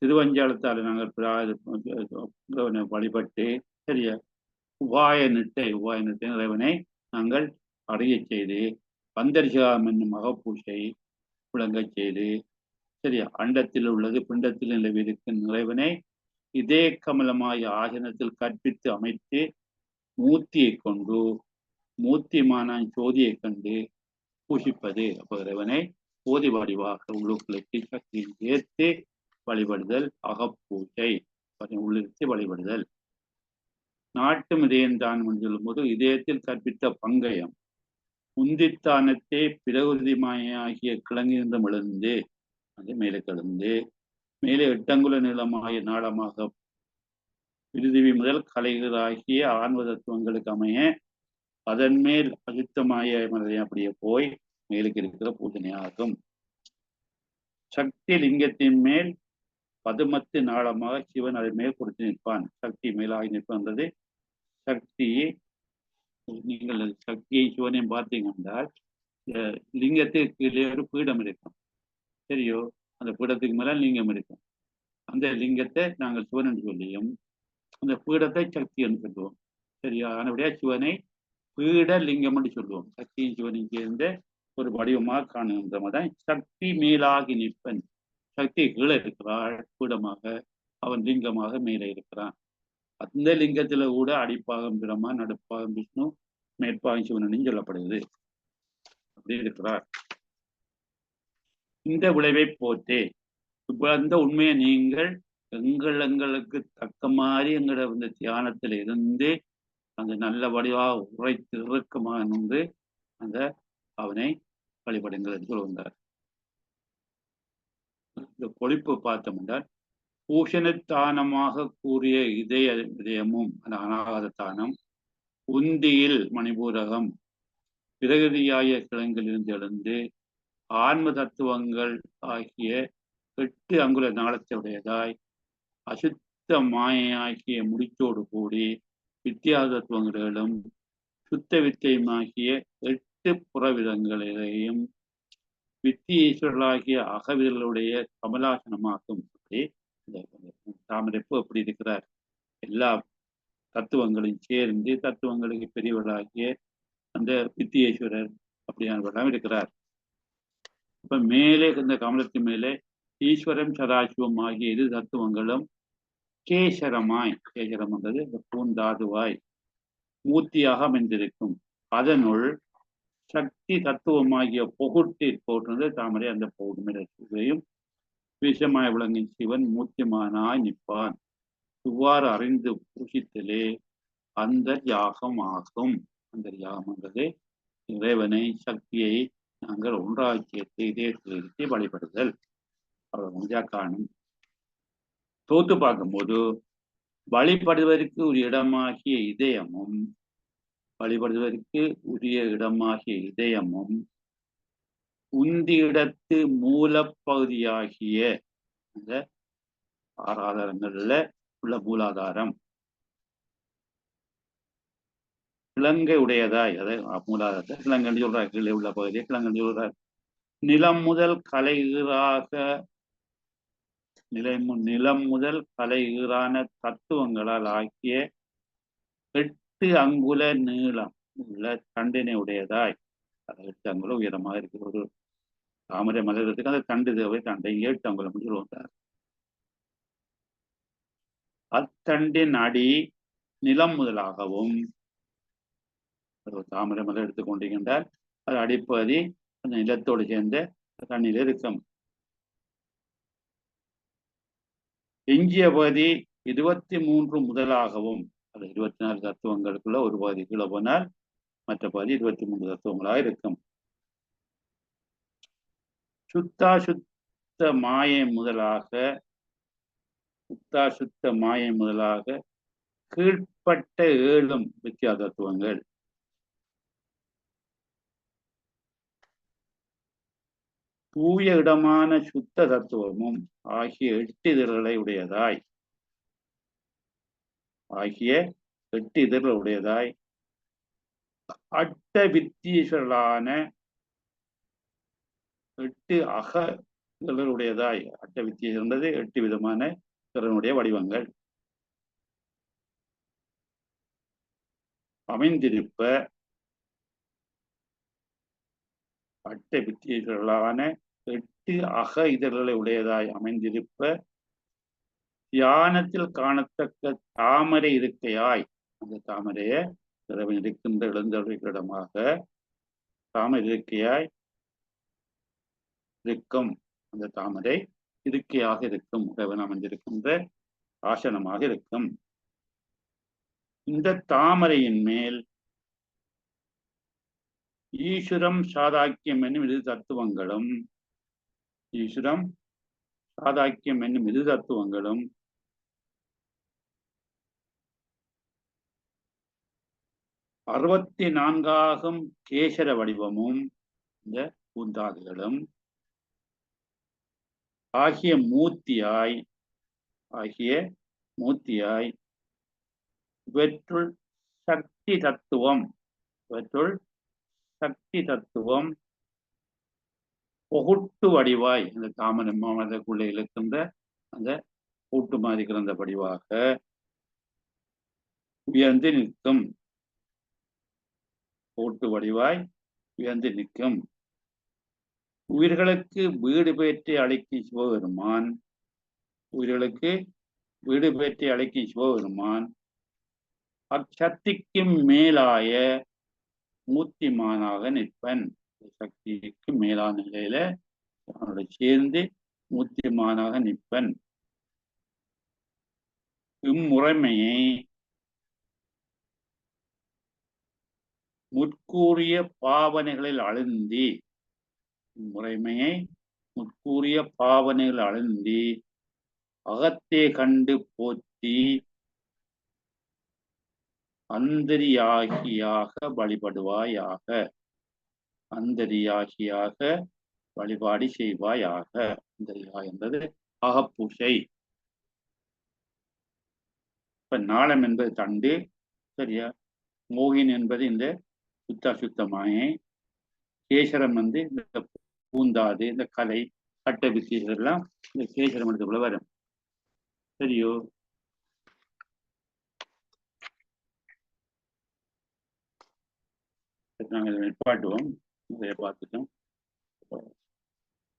திருவஞ்சாலத்தால் நாங்கள் வழிபட்டு, சரியா, உபாய நிட்டை இறைவனை நாங்கள் அறிய செய்து, பந்தரிசிகாம் என்னும் அகப்பூசை விளங்க செய்து, சரியா, அண்டத்தில் உள்ளது பிண்டத்தில் நிலவிருக்கும் இறைவனை இதே கமலமாய ஆசனத்தில் கற்பித்து அமைத்து மூர்த்தியை கொண்டு மூர்த்திமான ஜோதியை கண்டு பூசிப்பது. அப்போ இறைவனை போதி வடிவாக உள்ளுக்குள்ளைக்கு சக்தியை ஏற்று வழிபடுதல் அகப்பூஜை, உள்ளிருத்தி வழிபடுதல். நாட்டும் இதயம்தான் என்று சொல்லும்போது இதயத்தில் கற்பித்த பங்கயம், உந்தித்தானத்தை பிரகுதிமாகிய கிழங்கிருந்தும் எழுந்து அது மேலே கெழுந்து மேலே 8 அங்குல நீளமாகிய நாளமாக பிரிதிவி முதல் கலைகளாகிய ஆன்ம தத்துவங்களுக்கு அமைய அதன் மேல் அழுத்தமாய மனதை அப்படியே போய் மேலுக்கு இருக்கிற பூஜனையாகும். சக்தி லிங்கத்தின் மேல் பதுமத்து நாளமாக சிவன் அதை மேல் கொடுத்து நிற்பான். சக்தி மேலாகி நிற்பது சக்தியை நீங்கள் சக்தியை சிவனையும் பார்த்தீங்க என்றால் லிங்கத்துக்கு கீழே ஒரு பீடம் இருக்கும். சரியோ, அந்த பீடத்துக்கு மேல லிங்கம் இருக்கும். அந்த லிங்கத்தை நாங்கள் சிவன் என்று சொல்லியும் அந்த பீடத்தை சக்தி என்று சொல்லுவோம். சரியா, ஆனபடியா சிவனை பீட லிங்கம் என்று சொல்லுவோம். சக்தியும் சிவனையும் சேர்ந்த ஒரு வடிவமாக காணுகின்றதான் சக்தி மேலாகி நிற்பன். சக்தி கீழே இருக்கிறாள் பீடமாக, அவன் லிங்கமாக மேலே இருக்கிறான். அந்த லிங்கத்துல கூட அடிப்பாகம் பிரம்மா, நடுப்பாகம் விஷ்ணு, மேற்பாகம் சிவன் சொல்லப்படுகிறது. அப்படி இருக்கிறார். இந்த விளைவை போத்தே இப்ப அந்த உண்மையை நீங்கள் எங்களுக்கு தக்க மாதிரி எங்களோட இந்த தியானத்துல இருந்து அந்த நல்ல வடிவாக உரைத்து இறுக்கமாக நின்று அந்த அவனை வழிபடுங்கள் என்று சொல்கின்றார். இந்த பொழிப்பு பார்த்தோம் என்றால் பூஷணத்தானமாக கூறிய இதயமும் அந்த அநாகத தானம், உந்தியில் மணிபூரகம் பிரகதியாய கிழங்கிலிருந்து எழுந்து ஆன்ம தத்துவங்கள் ஆகிய 8 அங்குல நாளத்தையுடையதாய் அசுத்த மாயாகிய முடிச்சோடு கூடி வித்தியா தத்துவங்களிலும் சுத்த வித்தியமாகிய 8 புறவிதங்களையும் வித்தியீஸ்வரர்களாகிய அகவிதர்களுடைய கமலாசனமாக்கும். அப்படி தாமரைப்பு எப்படி இருக்கிறார், எல்லா தத்துவங்களையும் சேர்ந்து தத்துவங்களுக்கு பெரியவர்களாகிய அந்த வித்தியேஸ்வரர் அப்படியானவரெல்லாம் இருக்கிறார். இப்ப மேலே இந்த கமலத்தின் மேலே ஈஸ்வரம் சதாசிவம் ஆகிய இரு தத்துவங்களும் கேசரமாய், கேசரம் என்றது இந்த பூந்தாதுவாய் மூர்த்தியாக அமைந்திருக்கும். அதனுள் சக்தி தத்துவமாகிய பொகுட்டில் போன்றது தாமரை. அந்த பொகுமையும் விஷமாய் விளங்கின் சிவன் மூர்த்திமானாய் நிற்பான். இவ்வாறு அறிந்து பூஷித்தலே அந்த யாகம் ஆகும். அந்த யாகம் என்றது இறைவனை, சக்தியை நாங்கள் ஒன்றாக்கிய இதயத்தில் வழிபடுதல். அவர் காணும். தோத்து பார்க்கும்போது வழிபடுவதற்கு ஒரு இடமாகிய இதயமும் வழிபடுவதற்கு உரிய இடமாகிய இதயமும் உந்தியிடத்து மூலப்பகுதியாகிய அந்த 6 ஆதாரங்கள்ல உள்ள மூலாதாரம் கிழங்கை உடையதாய், அதை மூலாதாரத்தை கிழங்கன்னு சொல்றார். கீழே உள்ள பகுதியை கிழங்கன்னு சொல்றார். நிலம் முதல் கலைகீறான தத்துவங்களால் ஆக்கிய 8 அங்குல நீளம் உள்ள தண்டினை உடையதாய், 8 அங்குலம் உயரமாக இருக்கிற ஒரு தாமரை மலர்றதுக்கு அந்த தண்டு தேவை. தண்டை 8 அங்குலம் சொல்லுவார். அத்தண்டின் அடி நிலம் முதலாகவும், தாமரை மலர் எடுத்துக்கொண்டிருக்கின்றால் அது அடிப்பகுதி அந்த நிலத்தோடு சேர்ந்த தண்ணீர் இருக்கும். எஞ்சிய பகுதி 23 முதலாகவும், அது 24 தத்துவங்களுக்குள்ள ஒரு பகுதி கீழே போனால் மற்ற பகுதி 23 தத்துவங்களாக இருக்கும். சுத்த மாயை முதலாக கீழ்ப்பட்ட 7 வித்தியா தத்துவங்கள் தூய இடமான சுத்த தத்துவமும் ஆகிய 8 இதழ்களை உடையதாய் அட்ட வித்தீஸ்வரலான 8 அகங்களுடையதாய், அட்ட வித்தியன்றது 8 விதமான திறனுடைய வடிவங்கள் அமைந்திருப்ப, அட்ட வித்தியர்களான 8 அக இதழ்களை உடையதாய் அமைந்திருப்ப தியானத்தில் காணத்தக்க தாமரை இருக்கையாய், அந்த தாமரைய இறைவன் இருக்கின்ற இளந்தவர்களிடமாக தாமரை இருக்கையாய் இருக்கும். அந்த தாமரை இருக்கையாக இருக்கும், இறைவன் அமைந்திருக்கின்ற ஆசனமாக இருக்கும். இந்த தாமரையின் மேல் ஈஸ்வரம் சாதாக்கியம் என்னும் இரு தத்துவங்களும் ஈஸ்வரம் சாதாக்கியம் என்னும் இரு தத்துவங்களும் 64 கேசர வடிவமும் இந்த பூந்தாதிகளும் ஆகிய மூர்த்தியாய் இவற்றுள் சக்தி தத்துவம் பொகுட்டு வடிவாய் அந்த தாமரக்குள்ள இருக்கின்ற அந்த கூட்டு மாதிரி கிடந்த வடிவாக உயர்ந்து நிற்கும். கூட்டு வடிவாய் உயர்ந்து நிற்கும். உயிர்களுக்கு வீடு பெற்று அழைக்கும் சிவபெருமான் அச்சக்திக்கும் மேலாய மூர்த்திமானாக நிற்பன். சக்திக்கு மேலான நிலையில அவனோட சேர்ந்து மூர்த்திமானாக நிற்பன். இம்முறைமையை முற்கூறிய பாவனைகளில் அழுந்தி அகத்தே கண்டு போற்றி அந்தரியாகியாக வழிபாடு செய்வாயாக. அந்தரியா என்பது அகப்பூசை. இப்ப நாளம் என்பது தண்டு, சரியா? மோகின் என்பது இந்த சுத்தமாயை, கேசரம் வந்து இந்த பூந்தாது, இந்த கலை கட்ட வித்தி இதெல்லாம் இந்த கேசரம் எடுத்துக்குள்ள வரும். சரியோ? நாங்கள் நிப்பாட்டுவோம். இதை பார்த்துட்டோம்.